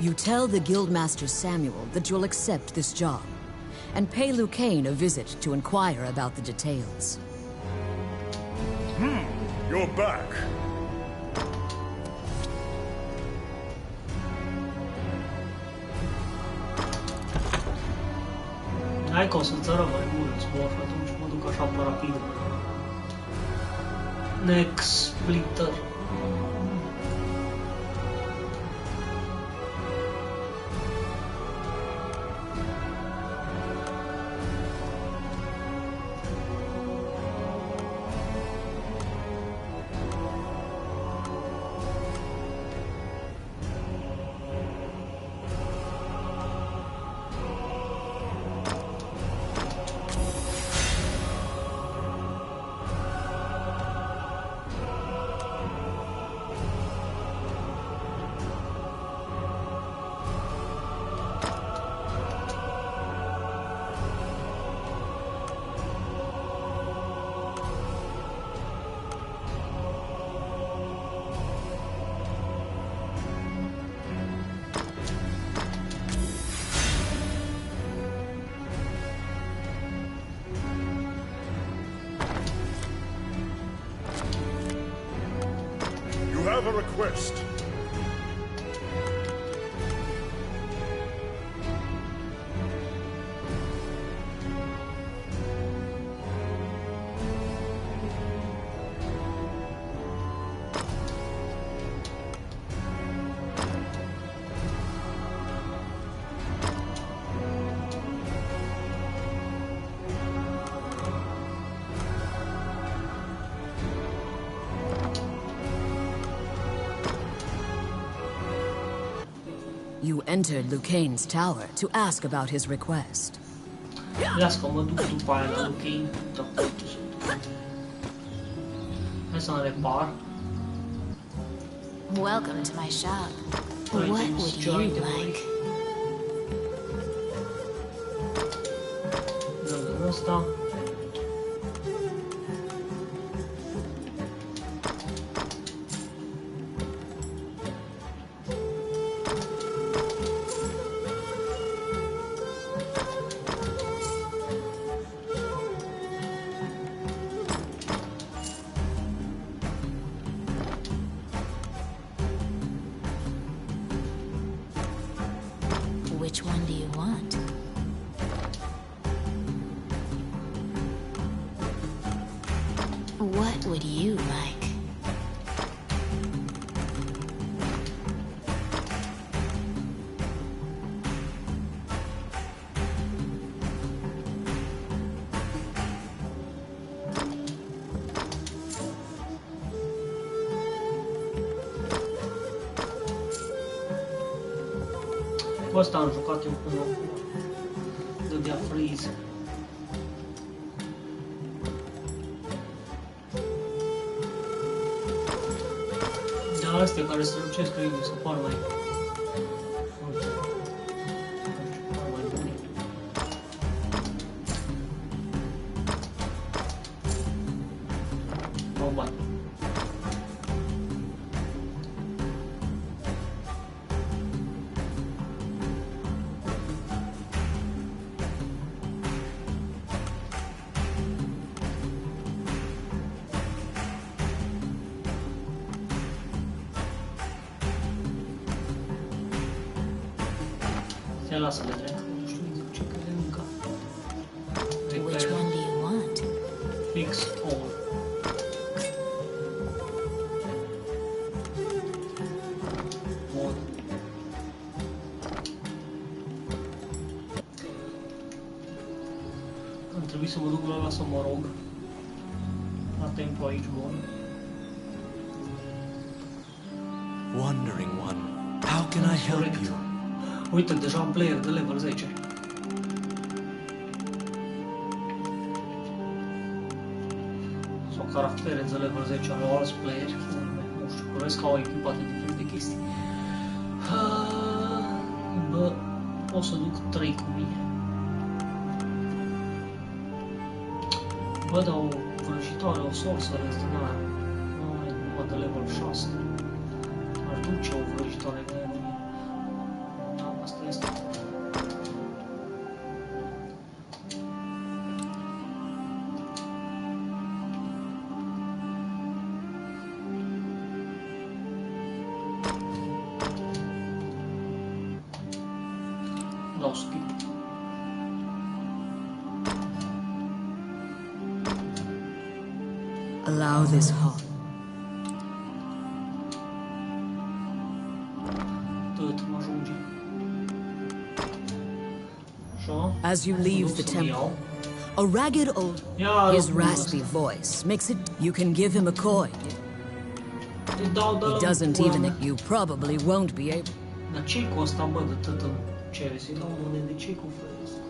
You tell the Guildmaster Samuel that you'll accept this job, and pay Lucane a visit to inquire about the details. You're back. Hai că o să țără mai mulți mor și atunci mă duc așa pe rapid. Next Splitter. You have a request. You entered Lucane's tower to ask about his request. Las că mă duc după aia la Lucane. Hai să-mi repar. Welcome to my shop. What would you like? Dăm ăsta. Which one do you want? What would you like? Cu ăsta am jucat eu până acum. Dădea freeze. Dar astea care strălucesc cred mi se par mai... Uite. Par mai bune. Au bani. Te lasă-le, nu știu exact ce crede încă. Which one do you want? Fix all. Bun. Ar trebui să mă duc la ăla să mă rog. La templu aici, bun. Wandering one, how can I help you? Uite, deja am player de level 10. Sau caractere de level 10 ale alți playeri. Nu știu, crezi că au echipate diferite chestii. Bă, pot să duc 3 cu mine. Bă, dar o vrăjitoare, o sorceress din aia. Numai de level 6. Aș duce o vrăjitoare de aia. Da, asta este. Dau skip. Allow this heart. Tot mă ajunge. Așa. As you leave the temple, a ragged old... Ia, His raspy voice makes it... You can give him a coin. îi dau de la He doesn't pula even... mea. You probably won't be able... Dar ce-i cu asta, bă, de tot îmi cere? Să-i dau monede, ce-i cu felul ăsta?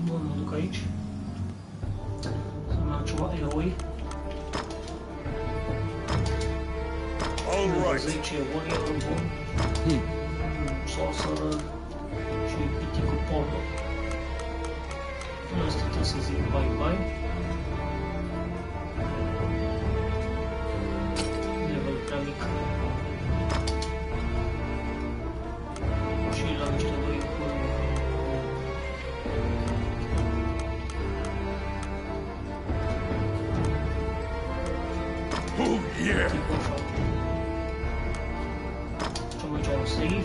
Bun, mă duc aici. Să-mi iau ceva eroi. All right. 10 warrior, bun. Sorcerer și piticul porno. Asta trebuie să zic bye-bye. Level prea mic. Și la niște doi curvi. Oh yeah. Tipul așa. Facem aici un save.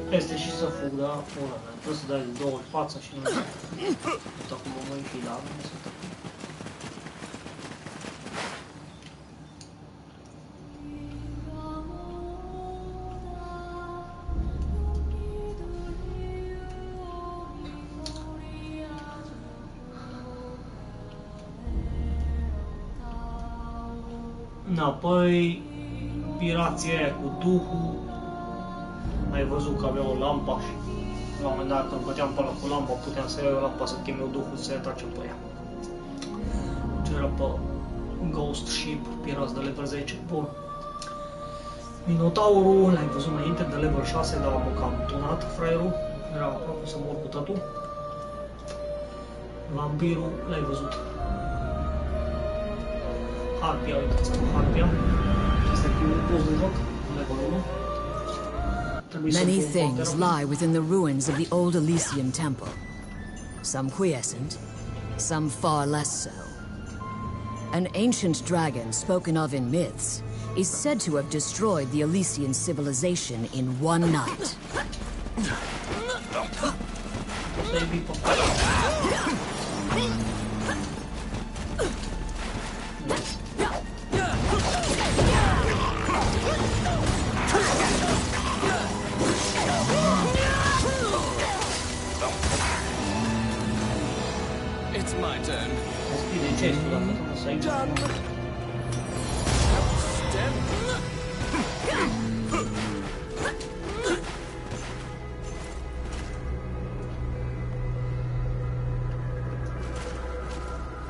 Este și să fug, da? Pula mea. Trebuie să dai de 2 ori fața și nu știu. Uite acum mă închid, da? Nu se întâmplă. Înapoi, pirația aia cu duhul. Ai văzut că avea o lampă și la un moment dat când făceam pe ăla cu lampa puteam să iau lampa să chem eu duhul să-i atragem pe ea. Ce era pe Ghost Ship, pirați de level 10. Bun. Minotaurul l-ai văzut înainte de level 6, dar am cam tunat fraierul. Era aproape să mor cu tătul. Vampirul l-ai văzut. Harpia, uitați cu Harpia. Asta e primul boss de joc, level 1. Many things lie within the ruins of the old Elysian temple. Some quiescent, some far less so. An ancient dragon spoken of in myths is said to have destroyed the Elysian civilization in one night. It's my turn. Done. Stem.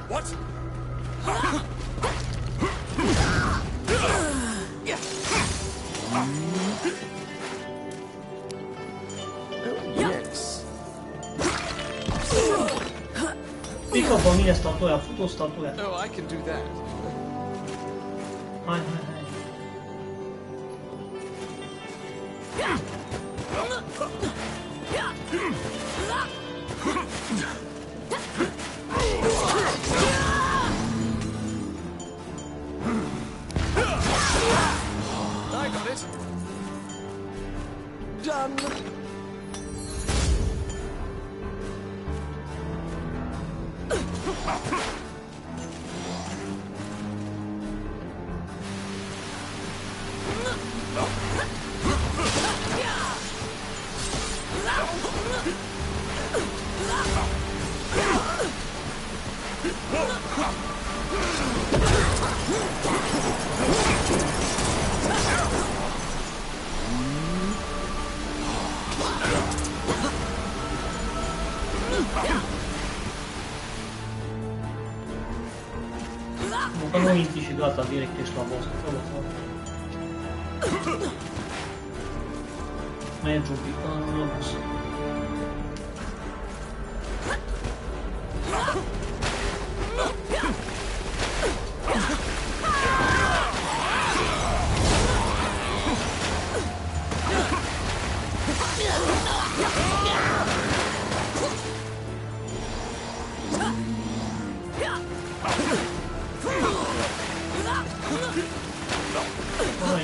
What? Pică pe mine statuia, fut-o statuia. Oh, I can do that. Hai. I got it. Done. Că nu intri și gata, direct ești la boss. Mergi un pic la boss.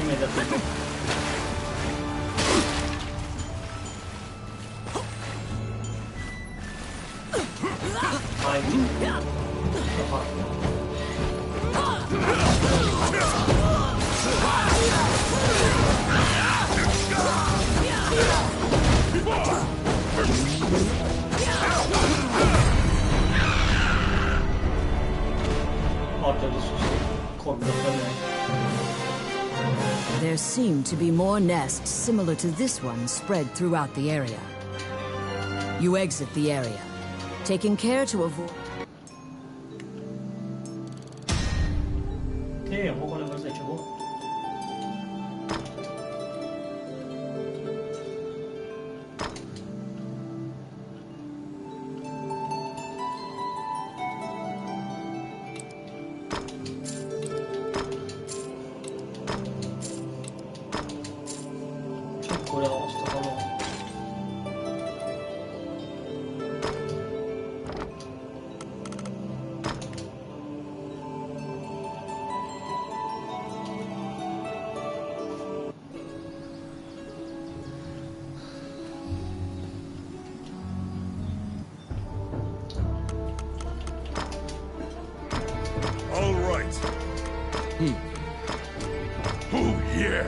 Imediat. Hai. Foarte de sus. Corp de femeie. There seem to be more nests similar to this one spread throughout the area. You exit the area, taking care to avoid... Okay, am ogóle level 10, bă. All right. Oh, yeah.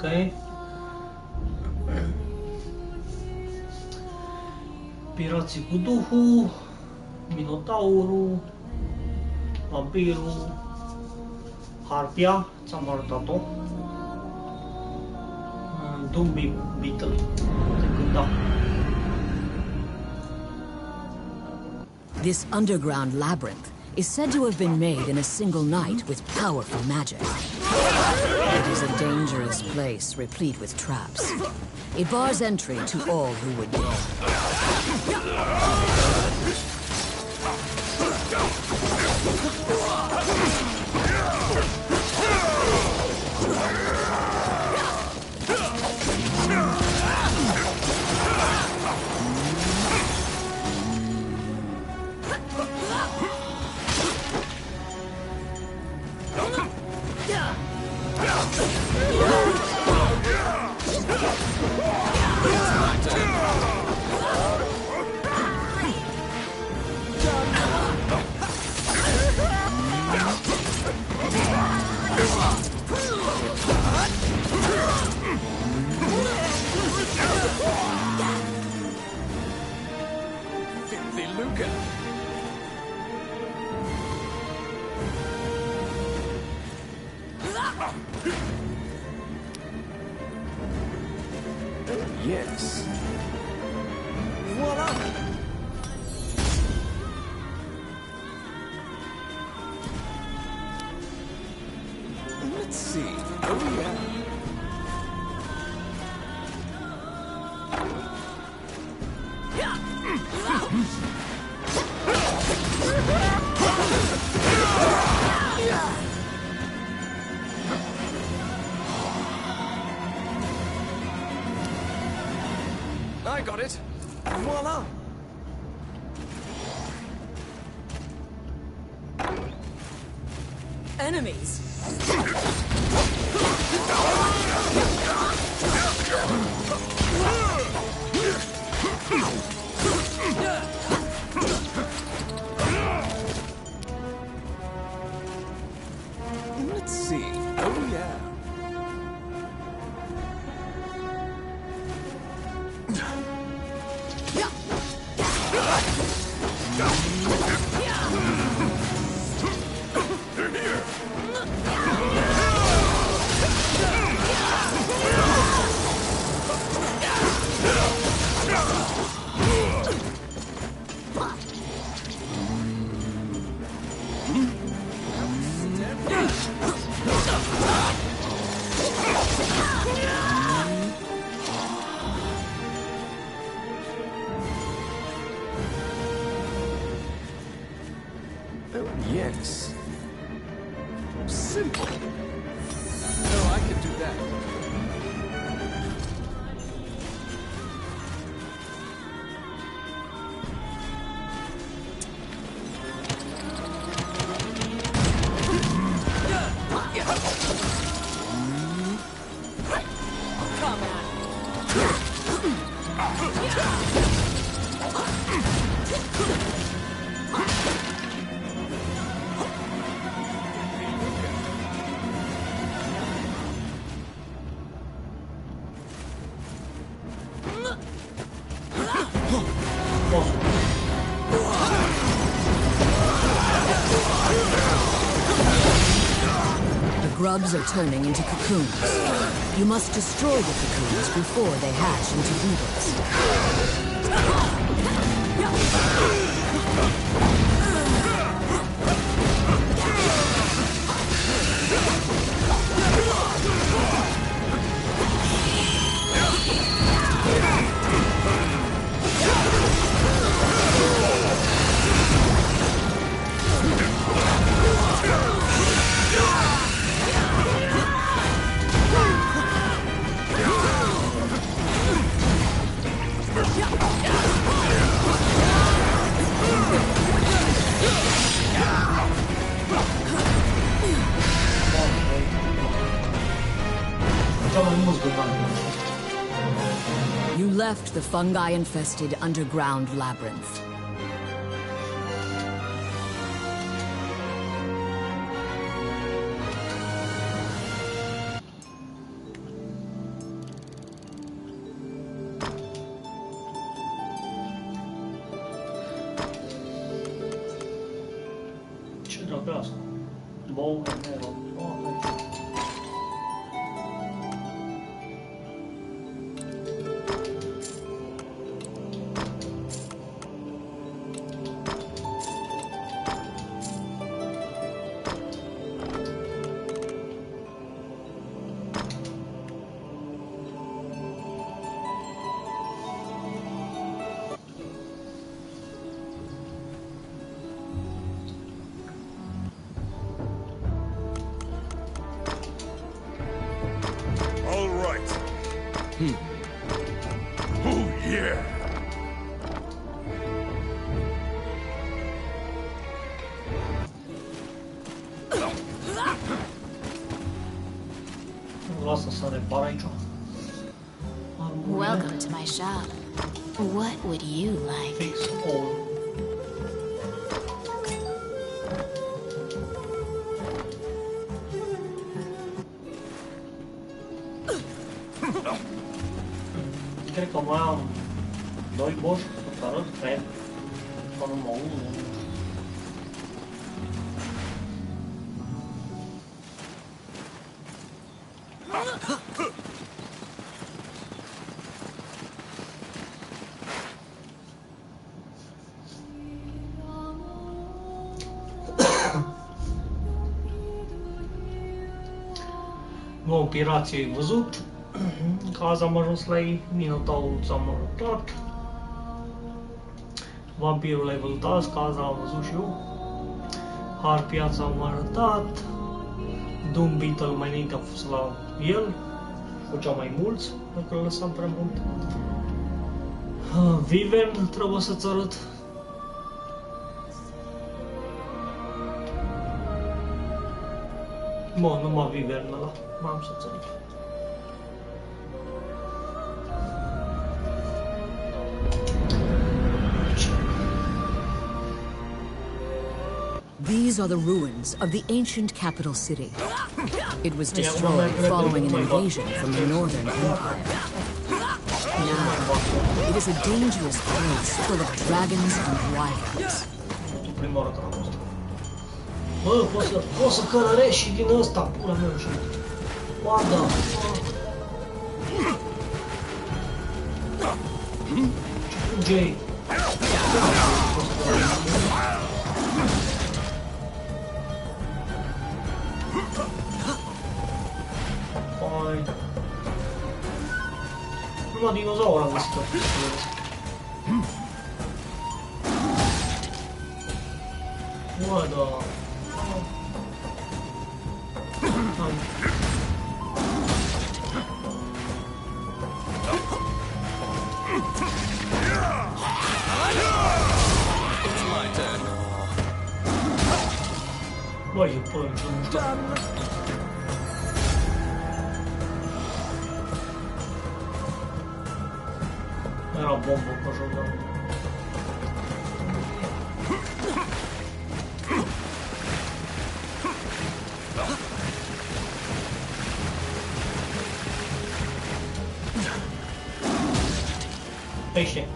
Ok. Pirații cu duhul, minotaurul, vampirul, harpia, ți-am arătat-o, Dumbi Beetle, de cânta. This underground labyrinth is said to have been made in a single night with powerful magic. It is a dangerous place replete with traps. It bars entry to all who would dare. Luca. Yes. Voila! Let's see. Oh, yeah. I got it. Voila! Enemies! Let's see. Oh, yeah. They're here. Oh, yes. Simple. No, I can do that. Come at me. The grubs are turning into cocoons. You must destroy the cocoons before they hatch into beetles. You left the fungi-infested underground labyrinth. Ce dracu asta? Bow and arrow. All right. Oh, yeah. Lasă să repar aici. Welcome to my shop. What would you like? Fix all. Cred că mai am 2 boși, tot arăt, cred. încă numai unul. Nu, pirații ai văzut, că azi am ajuns la ei, Minotaurul ți-am arătat, Vampirul l-ai văzut azi, că azi am văzut și eu, Harpia ți-am arătat, Doom Beetle mai înainte a fost la el, făcea mai mulți, dacă îl lăsam prea mult. Viven trebuie să-ți arăt. Bun, numai Viven ăla, m-am să-ți arăt. These are the ruins of the ancient capital city. It was destroyed following an invasion from the Northern Empire. Now, it is a dangerous place full of dragons and wildlings. Prima oară că am văzut. Bă, poți să călărești și din ăsta, pula mea, și... What the fuck? Ce fugeai? Hai. Numai dinozaur am găsit-o. What the... Băi, e până ce nu știu. Era bombă pe joc, dar... Pește.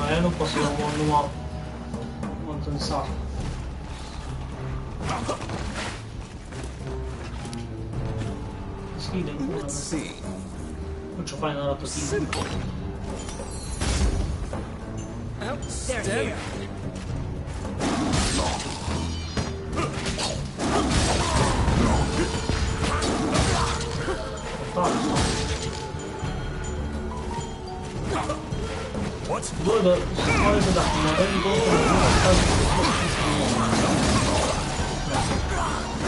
Aia nu pot să o omor numai în sar. Deschide pula mea. Nu, ce fain arată timpul. Outstanding. What? Bă, dar se pare că dacă mă avem două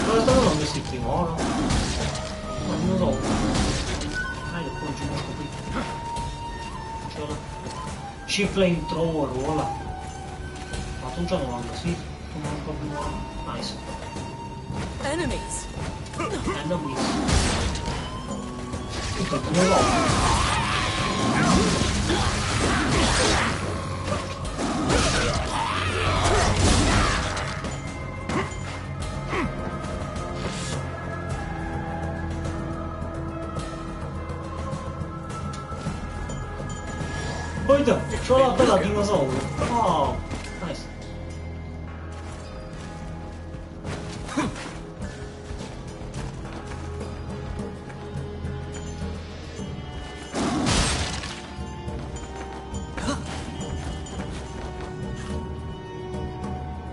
Bă, asta nu l-am găsit prima oară. Nu rău. Haide, până ce mă copii. Ce ăla? Și flamethrower-ul ăla. Atunci nu l-am găsit. Cum am făcut prima oară. Nice. Enemies! Enemies. Uite, cum e luat. Uite, și-o luat pe ăla dinozaurul. Ah, nice.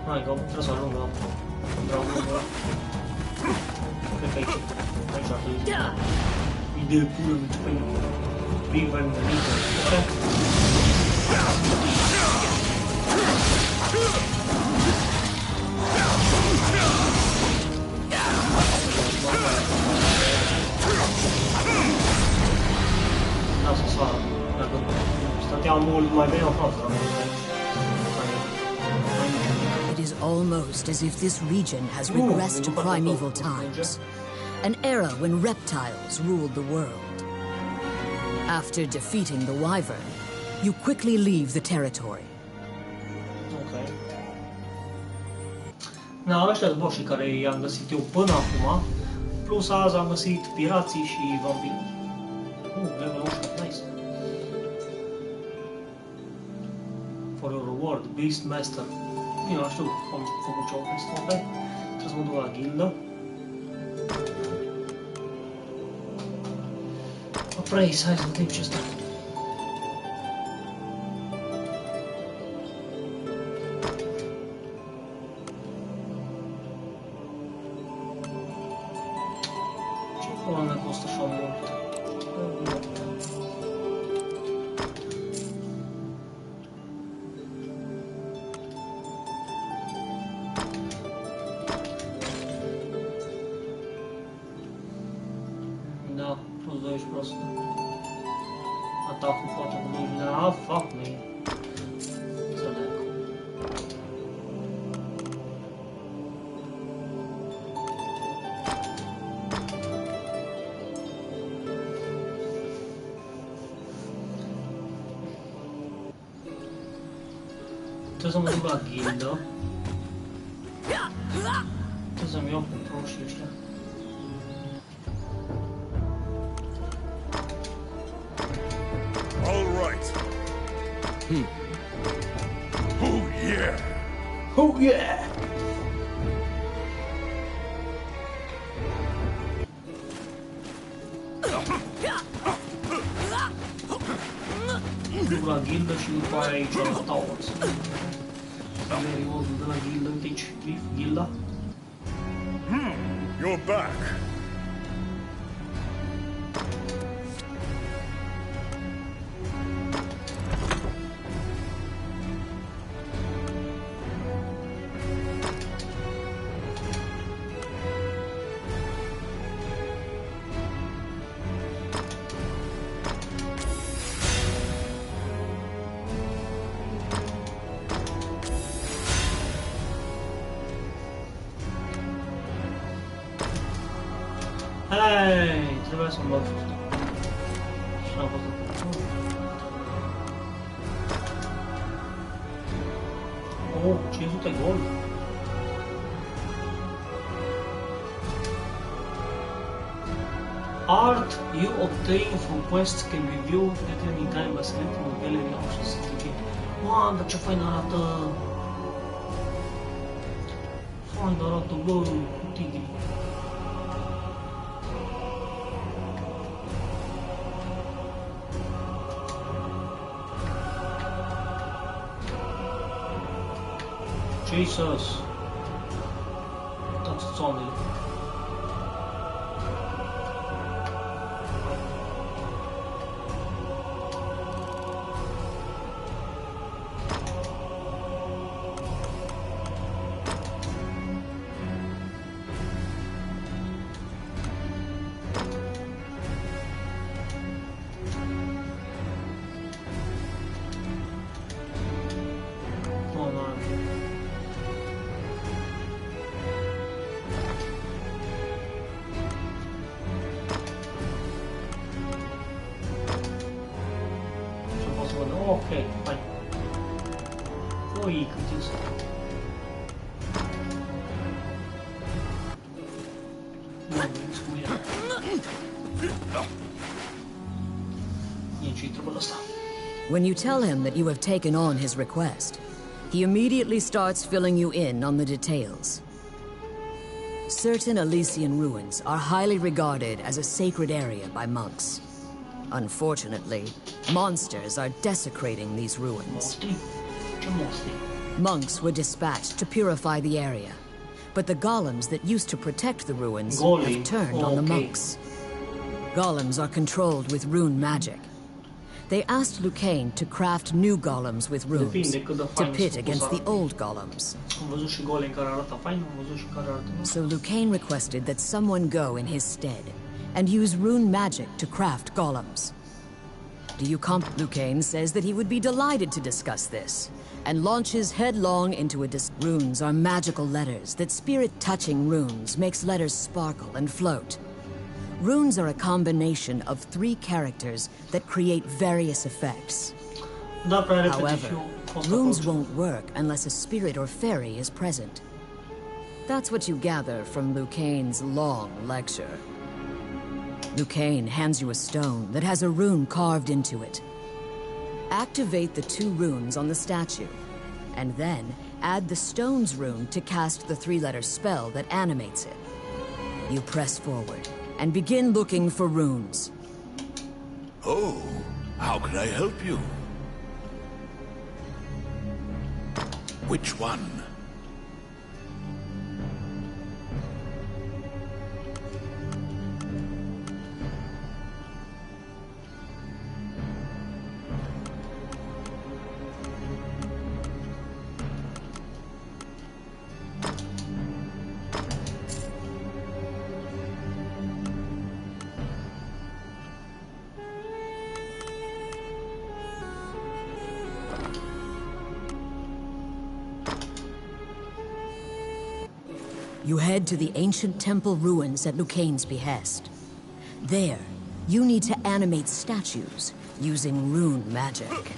Hai, că trebuie să ajung la dragonul ăla. Cred că aici. Aici ar trebui. Idee pură, nu ce fain. Viven, venit. Lasă sară. Dacă stăteam mult mai bine, am fost. It is almost as if this region has regressed to primeval times, an era when reptiles ruled the world. After defeating the wyvern, you quickly leave the territory. Ok. Na, ăștia sunt boșii care i-am găsit eu până acum. Plus azi am găsit pirații și vampiri. Level 11, nice. For your reward, Beastmaster. Eu nu știu, am făcut ceva pe asta, trebuie să mă duc la gildă. Appraise, hai să vedem ce stă. Ce coloane costă așa mult? Da, plus 20%. Atacul poate cu 2 de fuck me. Înțeleg. Trebuie să mă duc la gildă. Trebuie să-mi iau cu proștii ăștia. All right. Oh yeah. Oh yeah! Duc la gildă și după aia aici la Towers. Seriozul de la gildă, uite aici, gilda. You're back. Hei, trebuia să-mi bag ăsta. Și n-am văzut. Oh, 500 gold. Art you obtain from quests can be viewed at any time by selecting the gallery options indicated. Mamă, dar ce fain arată! Fain arată, bă, cu tigri. Jesus! Uitați țoanele. Ok, vai. Oi, cât este? When you tell him that you have taken on his request, he immediately starts filling you in on the details. Certain Elysian ruins are highly regarded as a sacred area by monks. Unfortunately, monsters are desecrating these ruins. Monks were dispatched to purify the area, but the golems that used to protect the ruins have turned on the monks. Golems are controlled with rune magic. They asked Lucane to craft new golems with runes, to pit against the old golems. So Lucane requested that someone go in his stead and use rune magic to craft golems. Do you Lucane says that he would be delighted to discuss this, and launches headlong into a runes are magical letters that spirit-touching runes makes letters sparkle and float. Runes are a combination of 3 characters that create various effects. However, runes won't work unless a spirit or fairy is present. That's what you gather from Lucane's long lecture. Lucane hands you a stone that has a rune carved into it. Activate the 2 runes on the statue, and then add the stone's rune to cast the 3-letter spell that animates it. You press forward and begin looking for runes. Oh, how can I help you? Which one? You head to the ancient temple ruins at Lucane's behest. There, you need to animate statues using rune magic.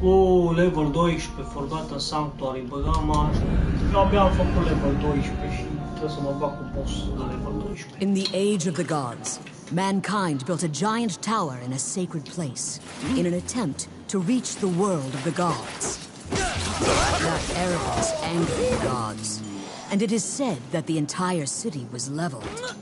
Oh, level 12, Forgotten Sanctuary, băgam așa. Eu abia am făcut level 12 și trebuie să mă bag cu bossul de level 12. In the age of the gods, mankind built a giant tower in a sacred place, in an attempt to reach the world of the gods. That arrogance angered the gods, and it is said that the entire city was leveled.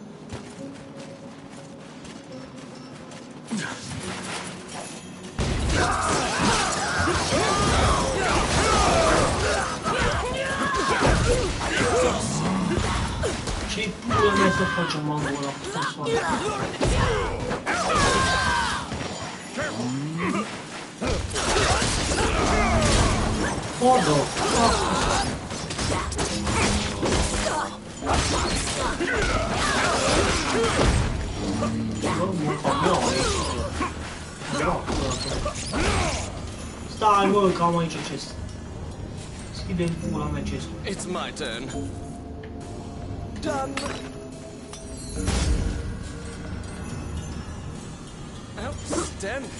Ce-i pula mea să facem mangul ăla cu persoane? Odă! Stai, mă, că am aici chest. Deschide-mi pula mea chestul. It's my turn. Done. Outstanding.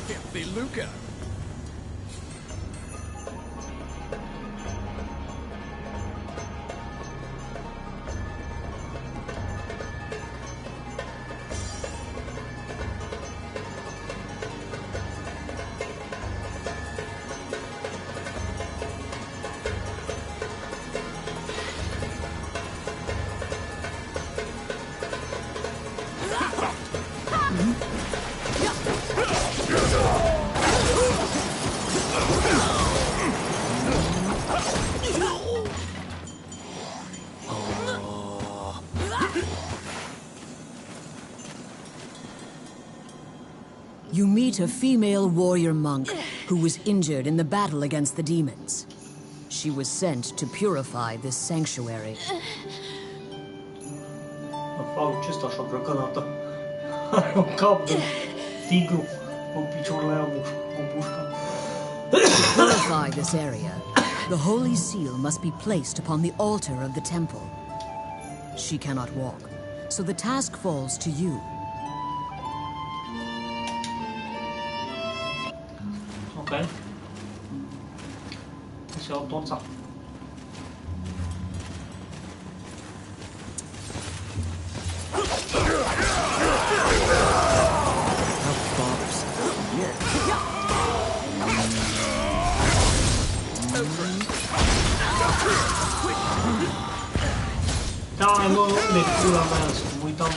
Filthy Luca. You meet a female warrior monk who was injured in the battle against the demons. She was sent to purify this sanctuary. Fac ce-sta așa brăcănată. Are un cap de tigru cu picioarele aia mușcă. To purify this area, the holy seal must be placed upon the altar of the temple. She cannot walk, so the task falls to you. Ok. Se iau torța. Da, mă, unde pula mea, să mă uitam.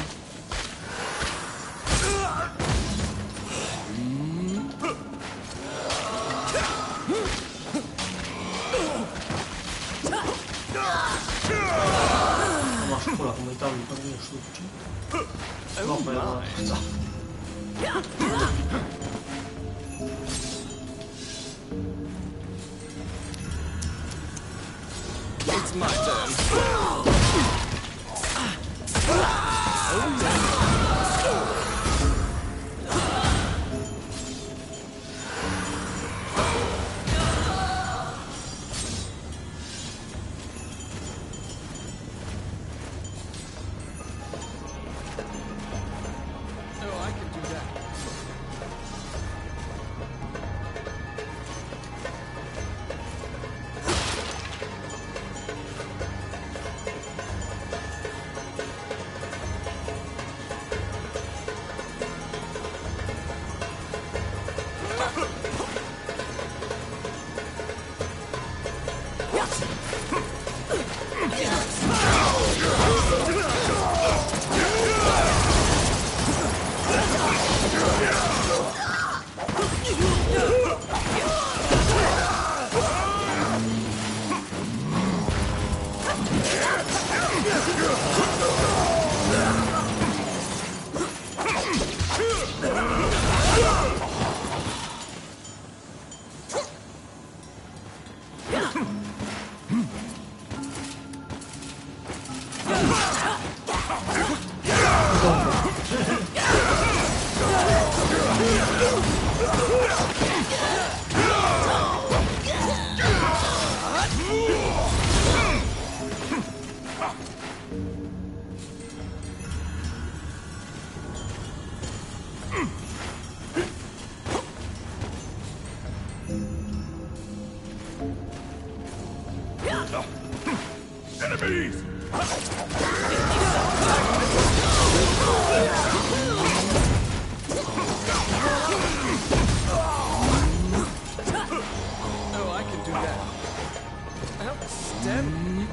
Mă pula, că mă uitam, nu știu ce. Nu, pe ăla, da. It's my turn. Oh, I can do that. Enemies! Oh, I can do that. Outstanding.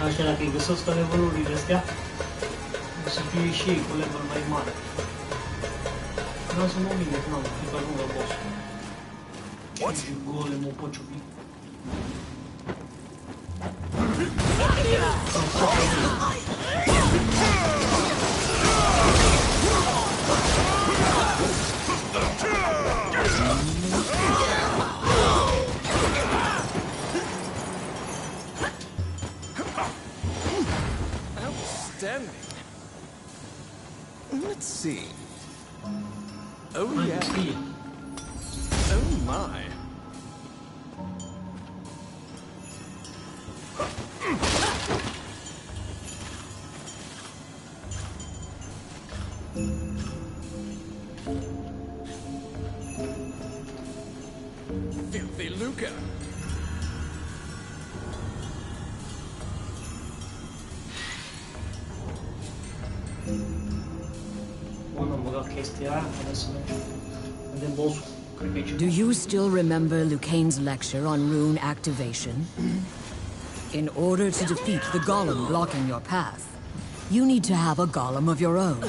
Așa, dacă îi găsesc pe level-urile astea, o să fie și ei cu level mai mare. Vreau să mă bine, n-am, că nu la boss. Ce golem o păciupi. Outstanding. Let's see. Oh Mai yeah. scrie. Oh my. Filthy Luca. Bun, am băgat chestia aia, hai să vedem bossul. Cred că e ceva. Do you still remember Lucane's lecture on rune activation? In order to defeat the golem blocking your path, you need to have a golem of your own.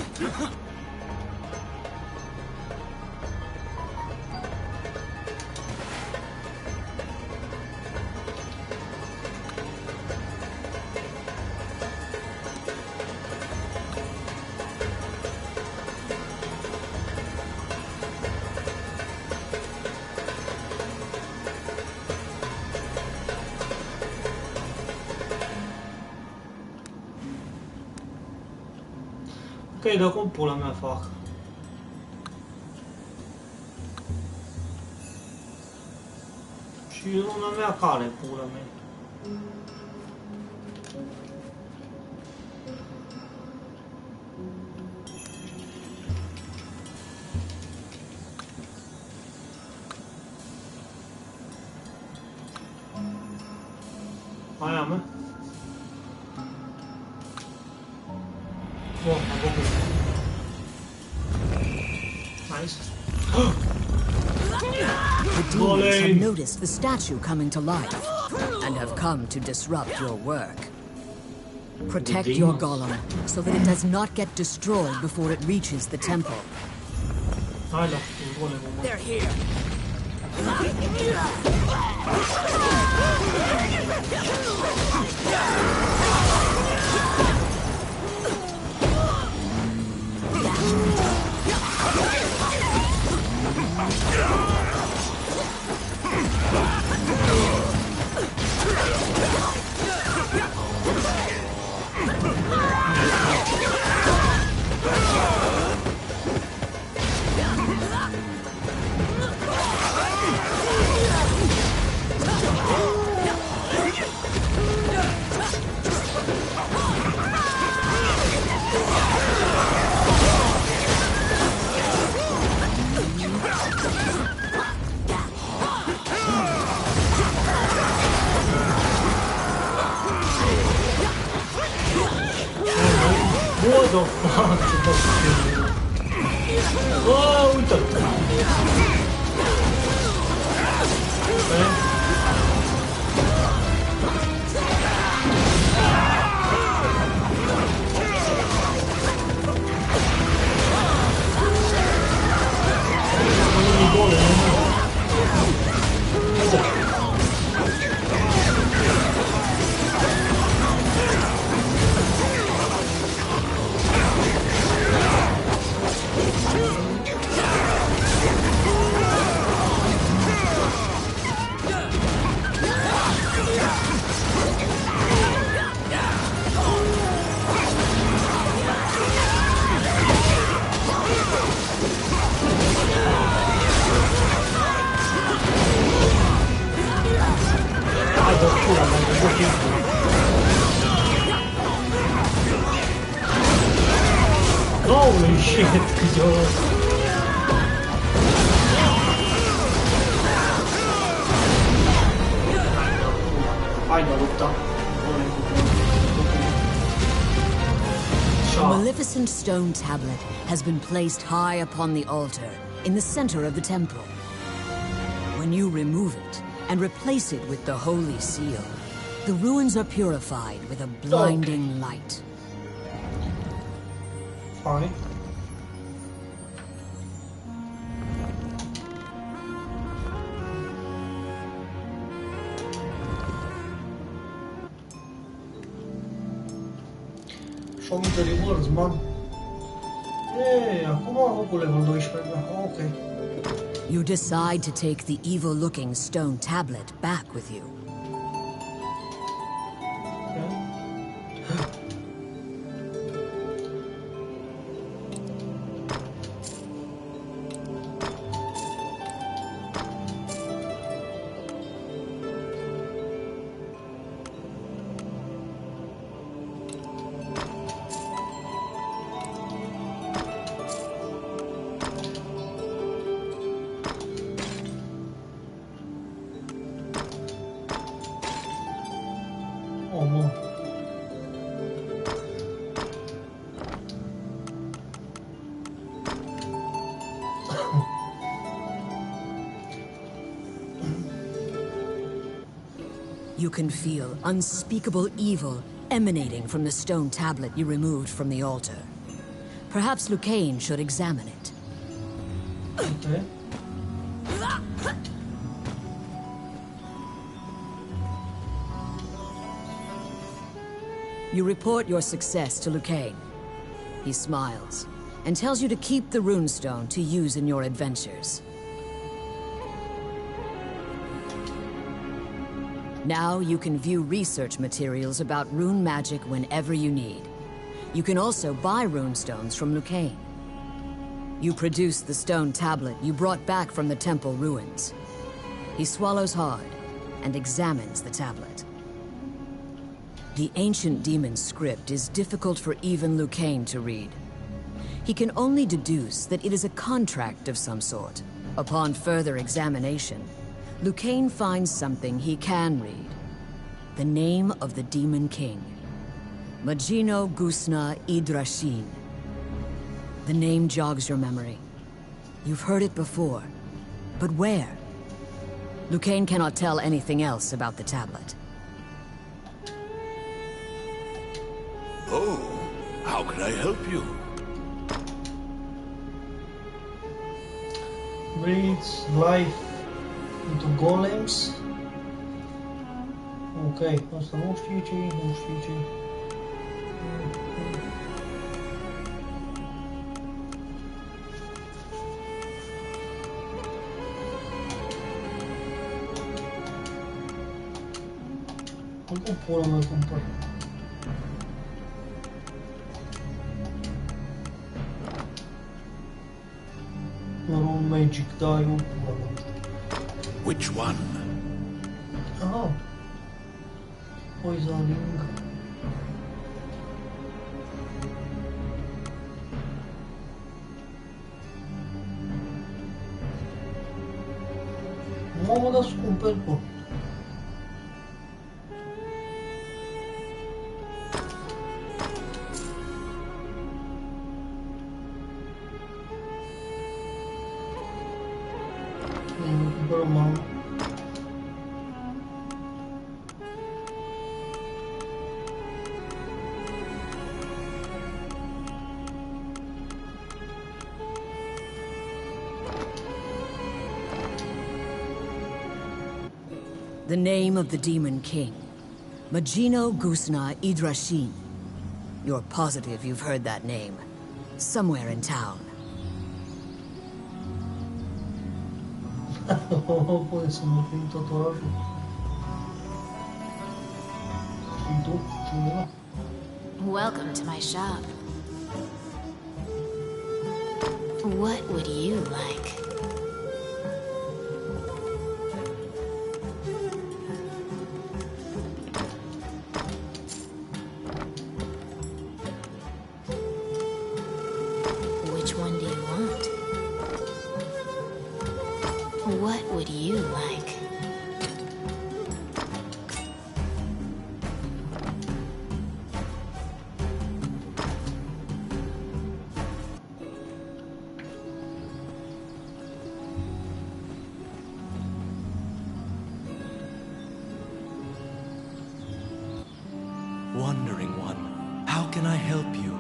Ok, dar cum pula mea fac? Și luna mea care, pula mea? Aia mea? Bun, am făcut. Nice. The demons have noticed the statue coming to life and have come to disrupt your work. Protect your golem so that it does not get destroyed before it reaches the temple. Hai da, bune, bune. They're here. What the fuck? Oh, uite! Holy shit, yo. Hai de lupta. A magnificent stone tablet has been placed high upon the altar in the center of the temple. When you remove it and replace it with the holy seal, the ruins are purified with a blinding light. Fine. Show me the rewards, man. Hey, acum am făcut level 12, da. Ok. You decide to take the evil-looking stone tablet back with you. You can feel unspeakable evil emanating from the stone tablet you removed from the altar. Perhaps Lucane should examine it. Okay. You report your success to Lucane. He smiles and tells you to keep the runestone to use in your adventures. Now you can view research materials about rune magic whenever you need. You can also buy runestones from Lucane. You produce the stone tablet you brought back from the temple ruins. He swallows hard and examines the tablet. The ancient demon's script is difficult for even Lucane to read. He can only deduce that it is a contract of some sort. Upon further examination, Lucane finds something he can read. The name of the Demon King. Magino Gusna Idrashin. The name jogs your memory. You've heard it before, but where? Lucane cannot tell anything else about the tablet. Oh, how can I help you? Breathes life into golems. Ok, asta nu știu ce, nu știu ce. Cum pula mea cumpăr? Rune magic, da, eu pula mea. Which one? Aha. Poisoning. Mamă, dar să cumpăr, bă. Nu cumpărăm, mamă. The name of the Demon King. Magino Gusna Idrashin. You're positive you've heard that name. Somewhere in town. Păi să mă prin tot orașul. Și tu? Și undeva? Welcome to my shop. What would you like? Which one do you want? What would you like? Wandering one, how can I help you?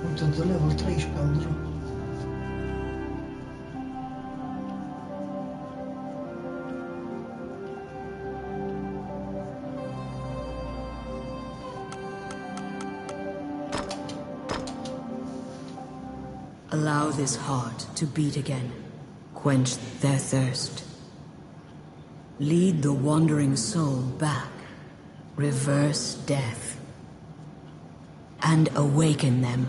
Uite, de level 13 am deja. Allow this heart to beat again. Quench their thirst. Lead the wandering soul back. Reverse death. And awaken them.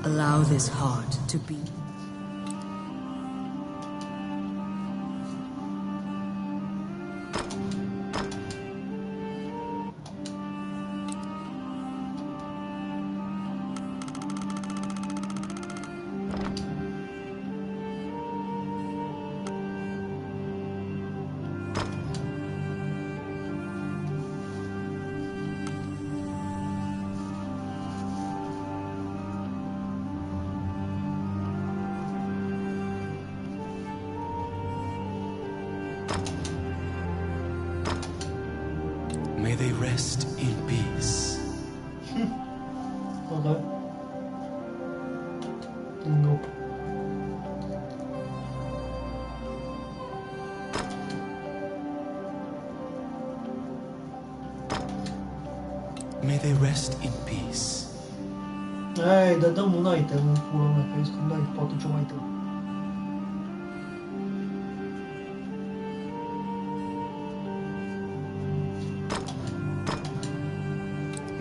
Allow this heart to beat. rest in peace. Ok. Nope. May they rest in peace. Ei, dăm un item în pula mea, că ești când ai poate ce mai item.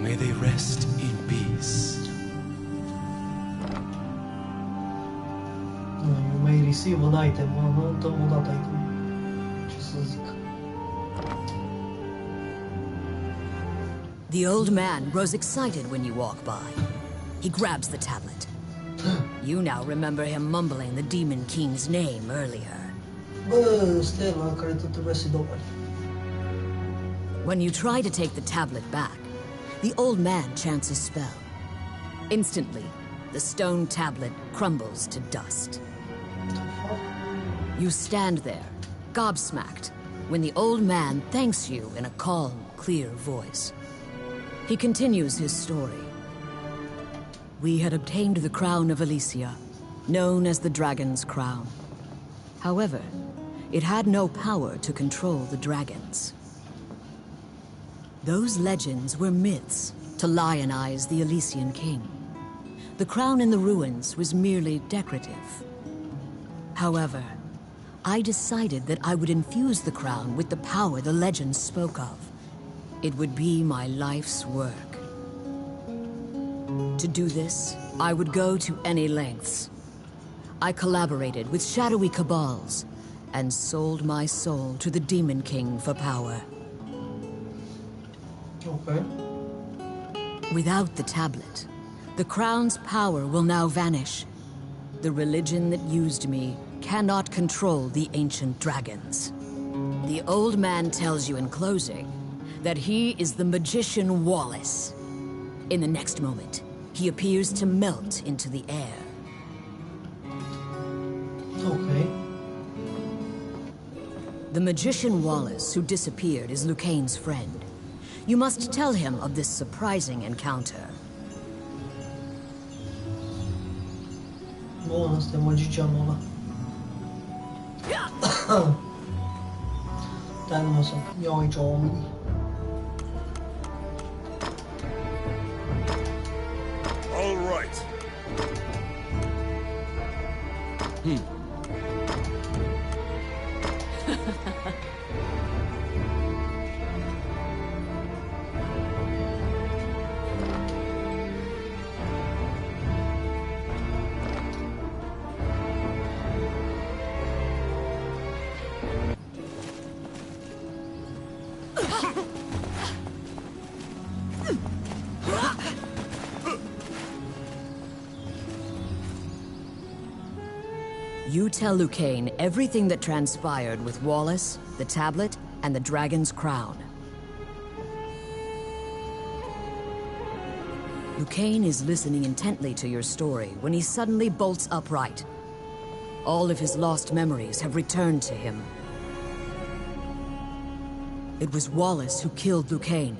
May they rest in peace. You may receive an item, nu dăm o dată item. Ce să zic? The old man grows excited when you walk by. He grabs the tablet. You now remember him mumbling the Demon King's name earlier. Bă, stela care tu trebuie să-i dau bani. When you try to take the tablet back, the old man chants a spell. Instantly, the stone tablet crumbles to dust. You stand there, gobsmacked, when the old man thanks you in a calm, clear voice. He continues his story. We had obtained the crown of Elysia, known as the Dragon's Crown. However, it had no power to control the dragons. Those legends were myths to lionize the Elysian king. The crown in the ruins was merely decorative. However, I decided that I would infuse the crown with the power the legends spoke of. It would be my life's work. To do this, I would go to any lengths. I collaborated with shadowy cabals and sold my soul to the Demon King for power. Ok. Without the tablet, the crown's power will now vanish. The religion that used me cannot control the ancient dragons. The old man tells you in closing that he is the magician Wallace. In the next moment, he appears to melt into the air. Ok. The magician Wallace who disappeared is Lucane's friend. You must tell him of this surprising encounter. Bun, ăsta e magicianul ăla. Stai numai să iau aici oamenii. All right. You tell Lucane everything that transpired with Wallace, the tablet, and the Dragon's Crown. Lucane is listening intently to your story when he suddenly bolts upright. All of his lost memories have returned to him. It was Wallace who killed Lucane.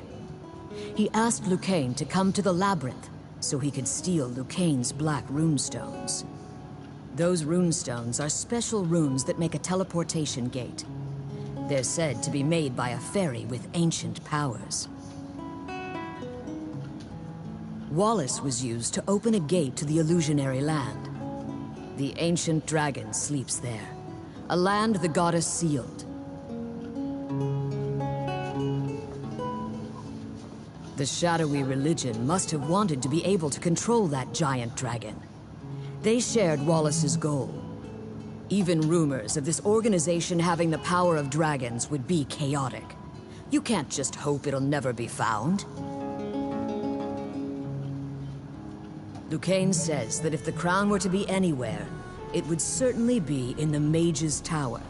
He asked Lucane to come to the labyrinth so he could steal Lucane's black runestones. Those runestones are special runes that make a teleportation gate. They're said to be made by a fairy with ancient powers. Wallace was used to open a gate to the illusionary land. The ancient dragon sleeps there, a land the goddess sealed. The shadowy religion must have wanted to be able to control that giant dragon. They shared Wallace's goal. Even rumors of this organization having the power of dragons would be chaotic. You can't just hope it'll never be found. Lucane says that if the crown were to be anywhere, it would certainly be in the Mage's Tower.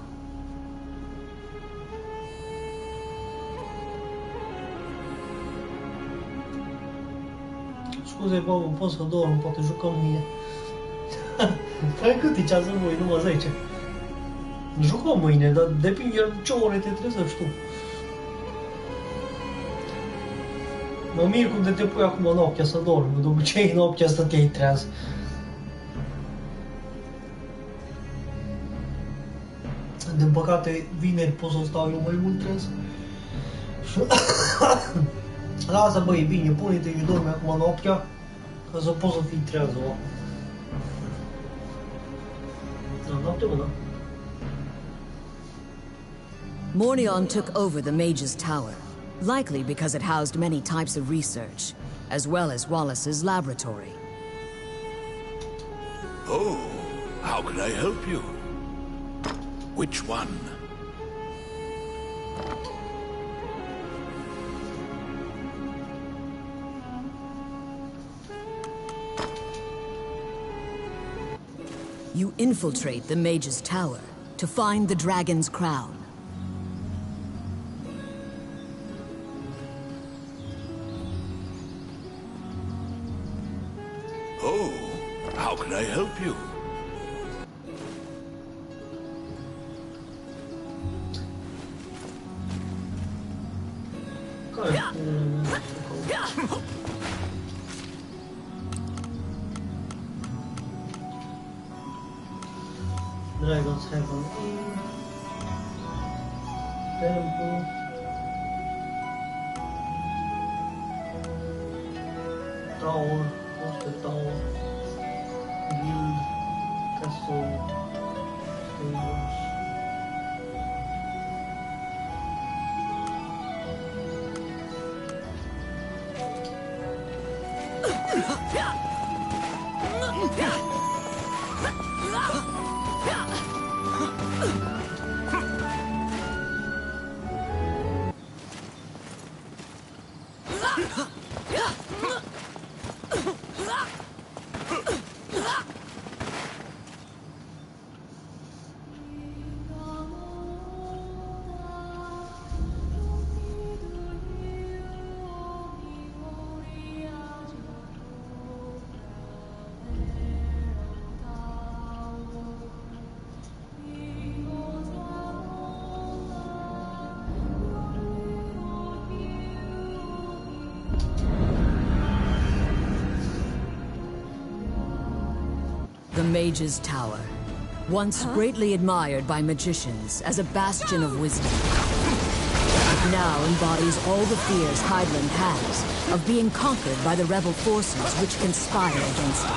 Scuze, bă, nu pot să dorm, poate jucăm mâine. Hai cât e ceasul voi, numai 10. Jucăm mâine, dar depinde ce ore te trezești tu. Mă mir cum de te pui acum noaptea să dormi, de obicei noaptea stăteai treaz. Din păcate, vineri pot să stau eu mai mult treaz. Lasă băi, bine, pune-te și dormi acum noaptea, ca să poți să fii treaz, o. Da, noapte bună. Mornion took over the Mage's Tower, likely because it housed many types of research, as well as Wallace's laboratory. Oh, how can I help you? Which one? You infiltrate the Mage's Tower to find the dragon's crown. Oh, how can I help you? Dragons have an inn, temple, tower, hostel tower, guild, castle, stables. The Mage's Tower, once greatly admired by magicians as a bastion of wisdom, it now embodies all the fears Hydeland has of being conquered by the rebel forces which conspire against it.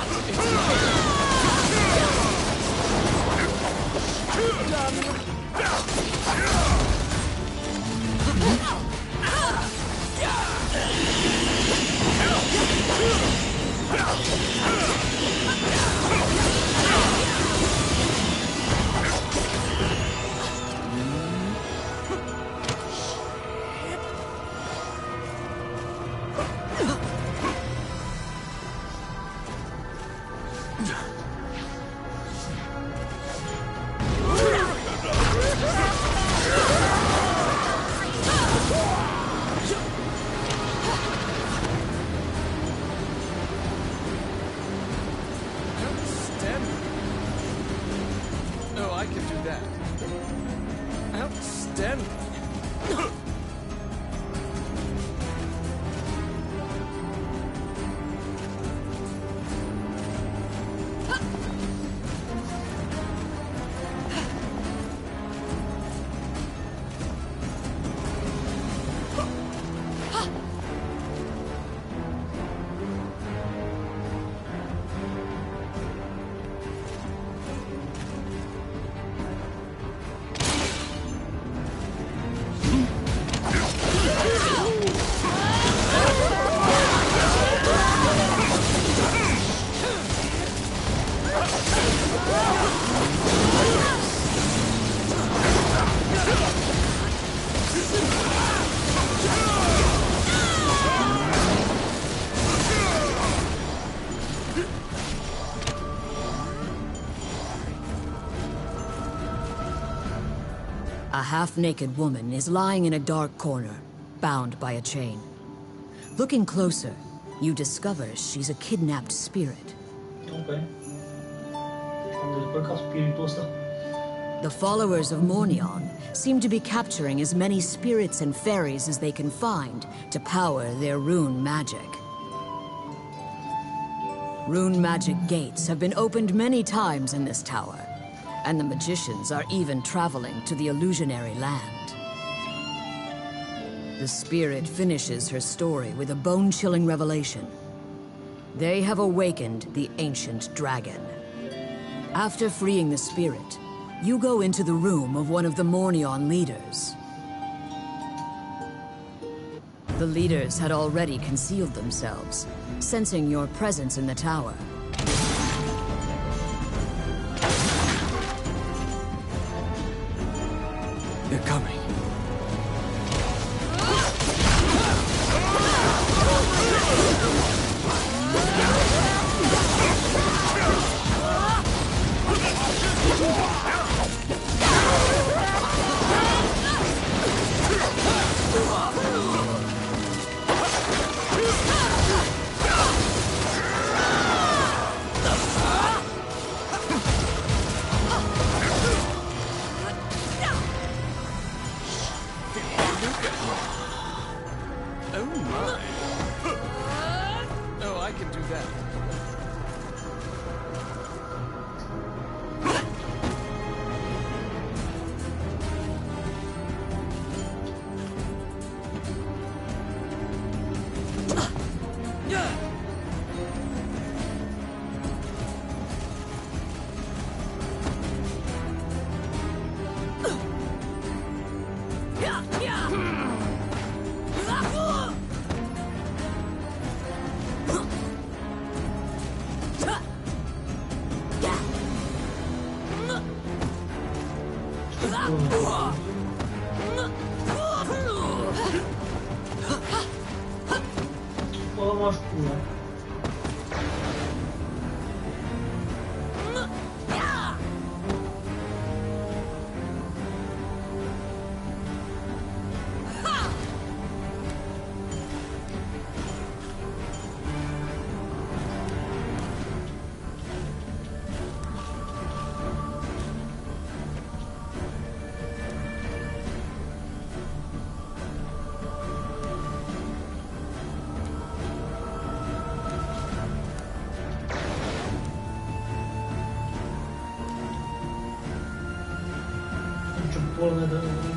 A half-naked woman is lying in a dark corner, bound by a chain. Looking closer, you discover she's a kidnapped spirit. Ok. Am dezbrăcat spiritul ăsta. The followers of Mornion seem to be capturing as many spirits and fairies as they can find to power their rune magic. Rune magic gates have been opened many times in this tower, and the magicians are even traveling to the illusionary land. The spirit finishes her story with a bone-chilling revelation. They have awakened the ancient dragon. After freeing the spirit, you go into the room of one of the Mornion leaders. The leaders had already concealed themselves, sensing your presence in the tower. They're coming. Полная дорога.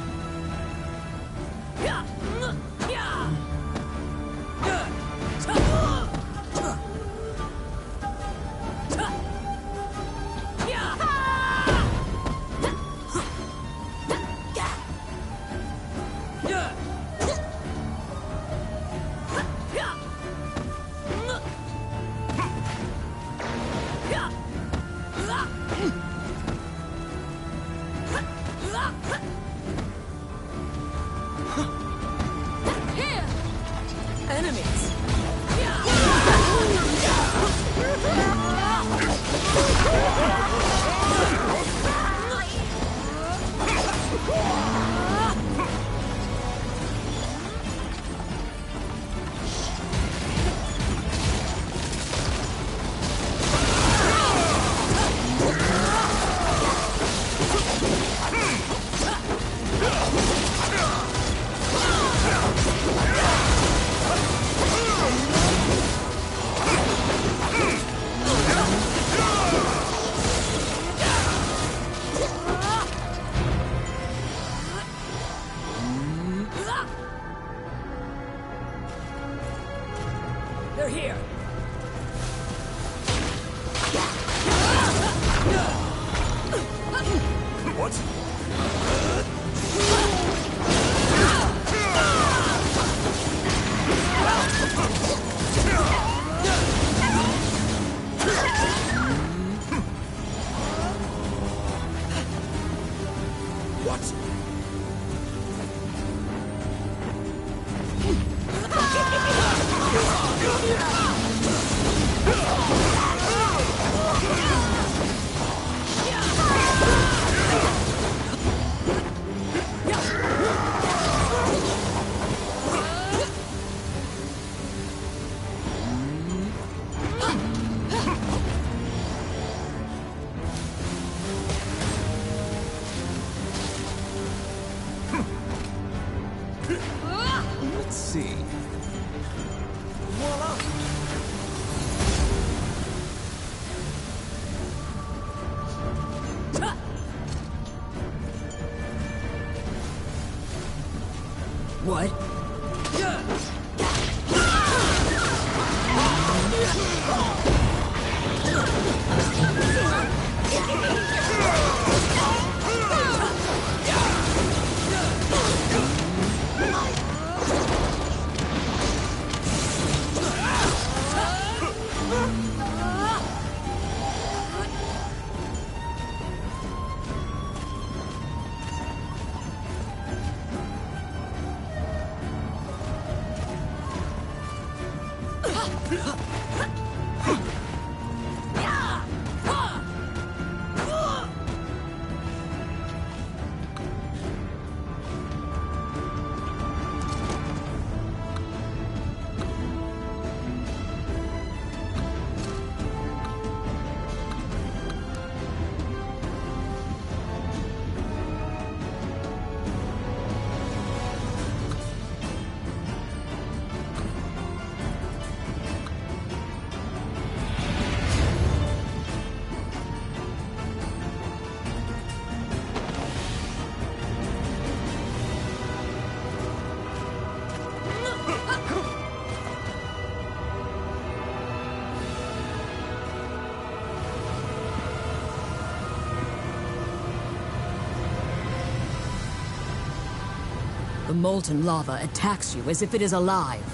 The molten lava attacks you as if it is alive.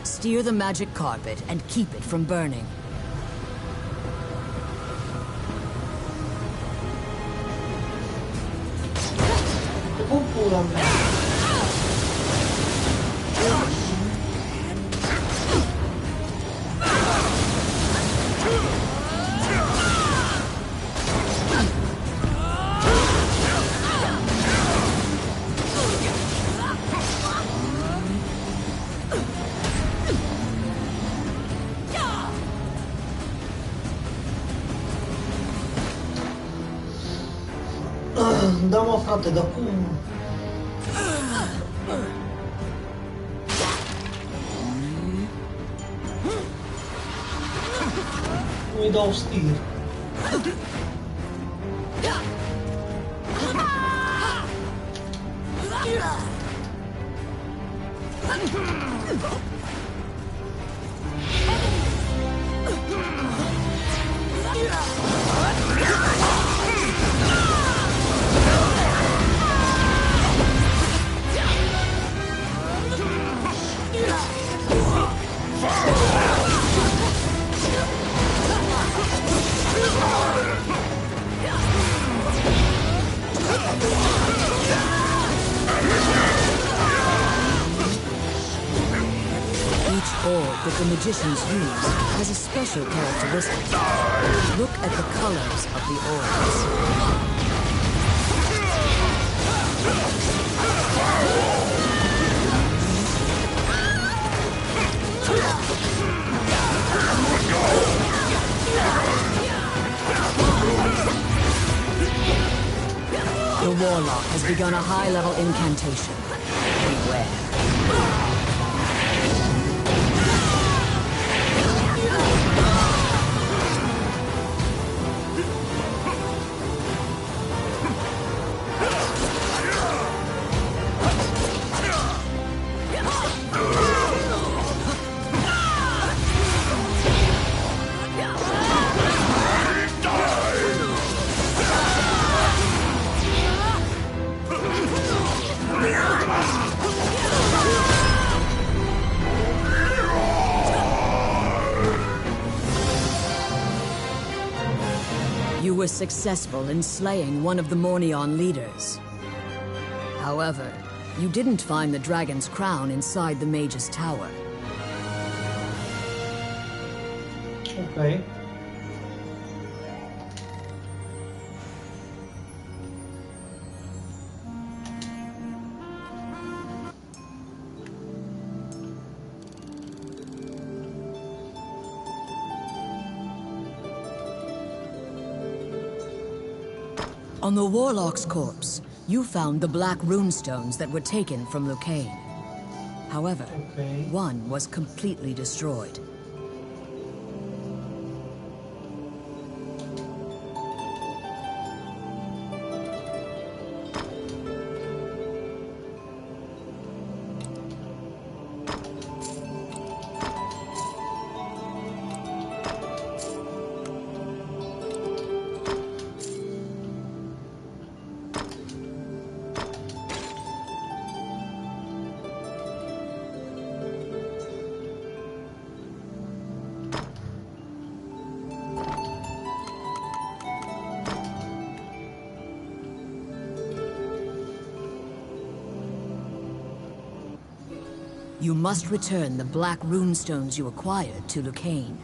Steer the magic carpet and keep it from burning. Cum pula mea? Da, mă, frate, dar cum? Nu-i dau stir. That the magicians use has a special characteristic. Look at the colors of the orbs. The warlock has begun a high-level incantation. Beware. You were successful in slaying one of the Mornion leaders. However, you didn't find the dragon's crown inside the mage's tower. Okay. On the warlock's corpse, you found the black runestones that were taken from Lucane. However, one was completely destroyed. You must return the black runestones you acquired to Lucane.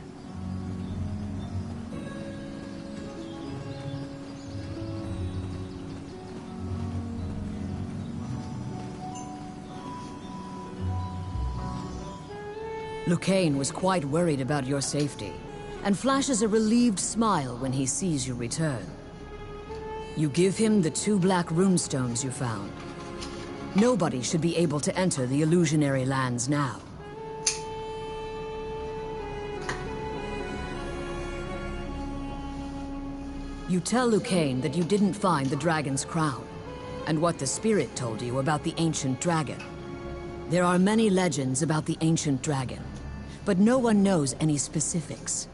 Lucane was quite worried about your safety, and flashes a relieved smile when he sees you return. You give him the 2 black runestones you found. Nobody should be able to enter the illusionary lands now. You tell Lucane that you didn't find the dragon's crown, and what the spirit told you about the ancient dragon. There are many legends about the ancient dragon, but no one knows any specifics.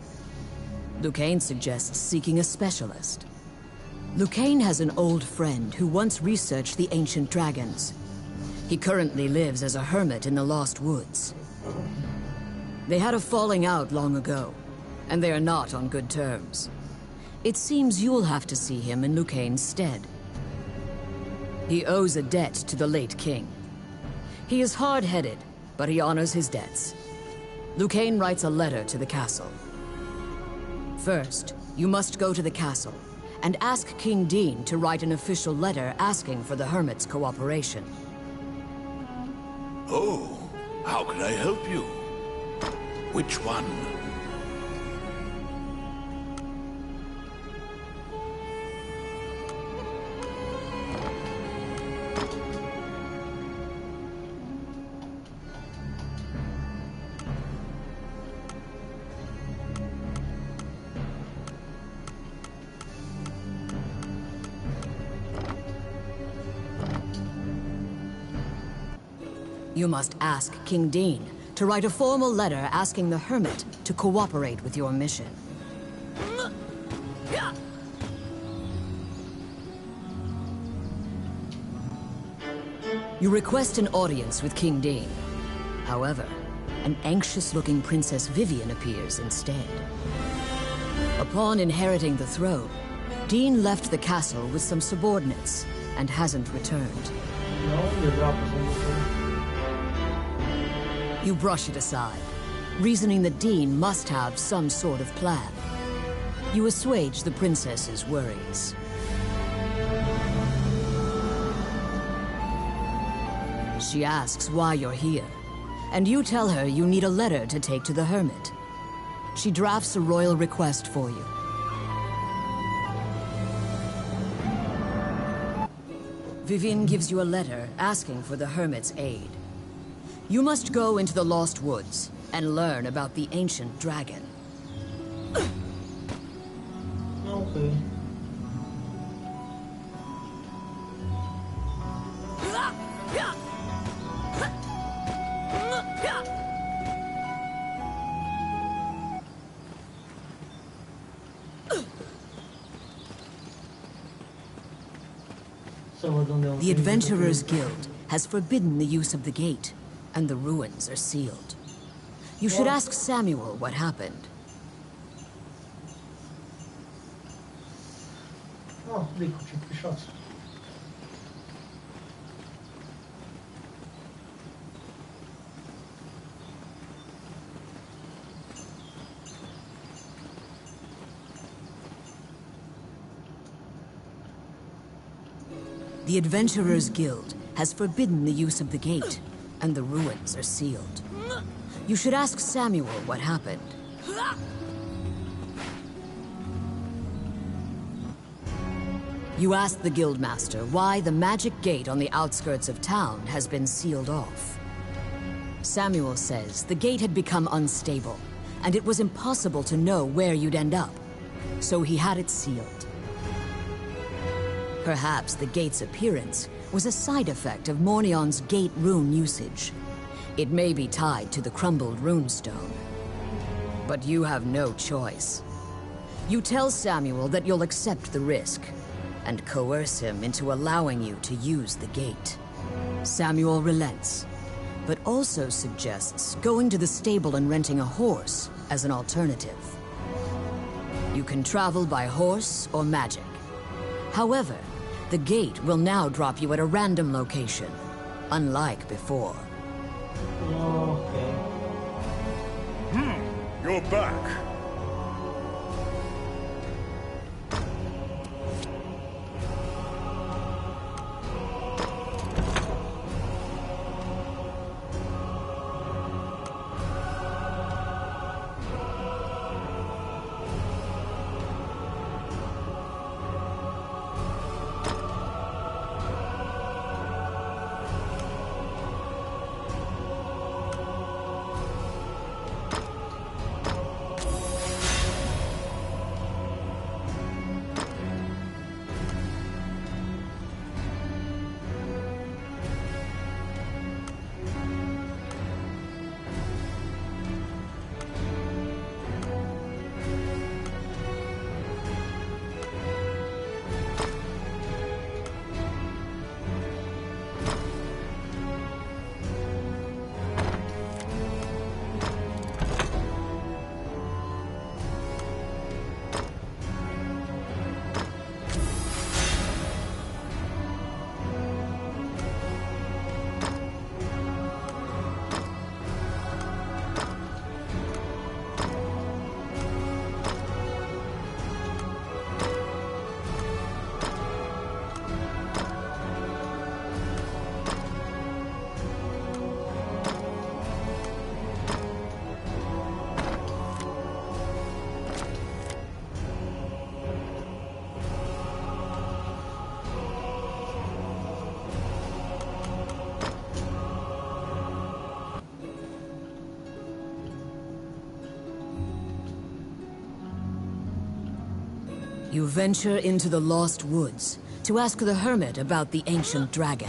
Lucane suggests seeking a specialist. Lucane has an old friend who once researched the ancient dragons. He currently lives as a hermit in the Lost Woods. They had a falling out long ago, and they are not on good terms. It seems you'll have to see him in Lucane's stead. He owes a debt to the late king. He is hard-headed, but he honors his debts. Lucane writes a letter to the castle. First, you must go to the castle and ask King Dean to write an official letter asking for the hermit's cooperation. Oh, how can I help you? Which one? You must ask King Dean to write a formal letter asking the hermit to cooperate with your mission. You request an audience with King Dean. However, an anxious-looking Princess Vivian appears instead. Upon inheriting the throne, Dean left the castle with some subordinates and hasn't returned. You brush it aside, reasoning that Dean must have some sort of plan. You assuage the princess's worries. She asks why you're here, and you tell her you need a letter to take to the hermit. She drafts a royal request for you. Vivian gives you a letter asking for the hermit's aid. You must go into the Lost Woods and learn about the ancient dragon. Okay. The Adventurers Guild has forbidden the use of the gate, and the ruins are sealed. You should ask Samuel what happened. Ah, dico, ce pișați. The Adventurers Guild has forbidden the use of the gate, and the ruins are sealed. You should ask Samuel what happened. You ask the Guildmaster why the magic gate on the outskirts of town has been sealed off. Samuel says the gate had become unstable, and it was impossible to know where you'd end up, so he had it sealed. Perhaps the gate's appearance was a side effect of Mornion's gate rune usage. It may be tied to the crumbled runestone. But you have no choice. You tell Samuel that you'll accept the risk, and coerce him into allowing you to use the gate. Samuel relents, but also suggests going to the stable and renting a horse as an alternative. You can travel by horse or magic. However, the gate will now drop you at a random location, unlike before. Okay. You're back. You venture into the Lost Woods to ask the hermit about the ancient dragon.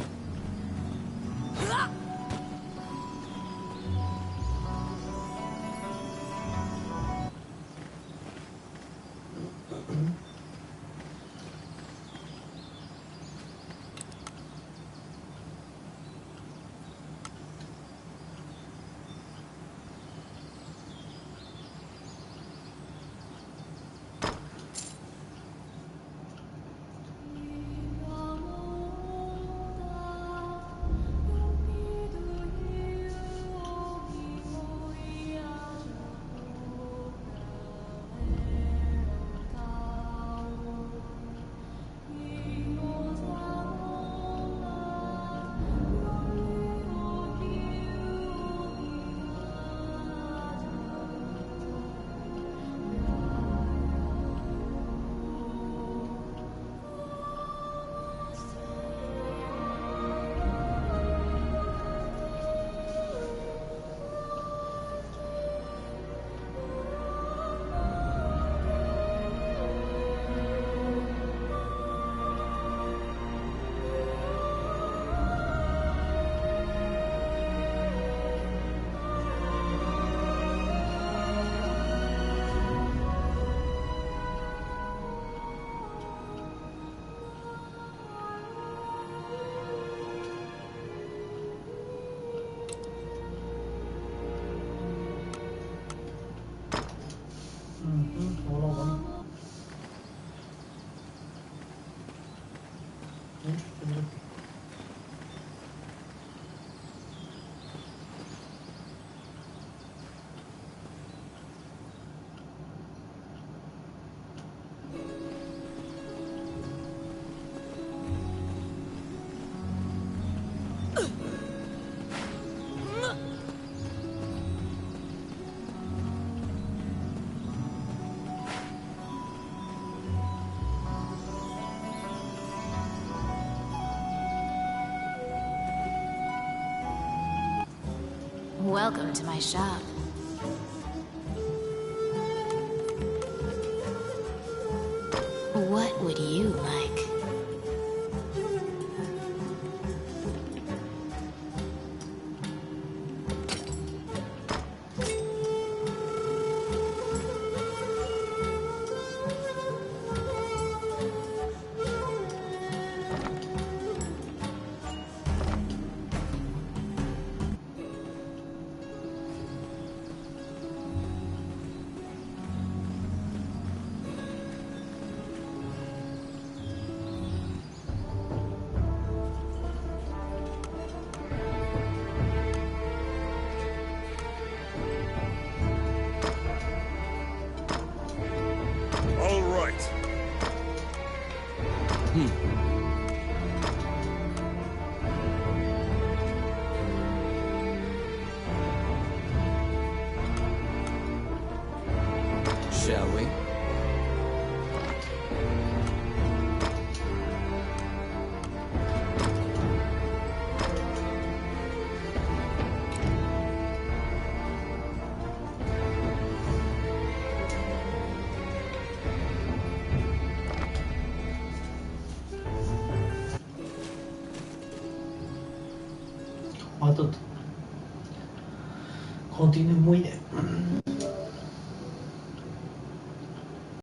Welcome to my shop. What would you like? All right. Shall we? Atât. Continui mâine.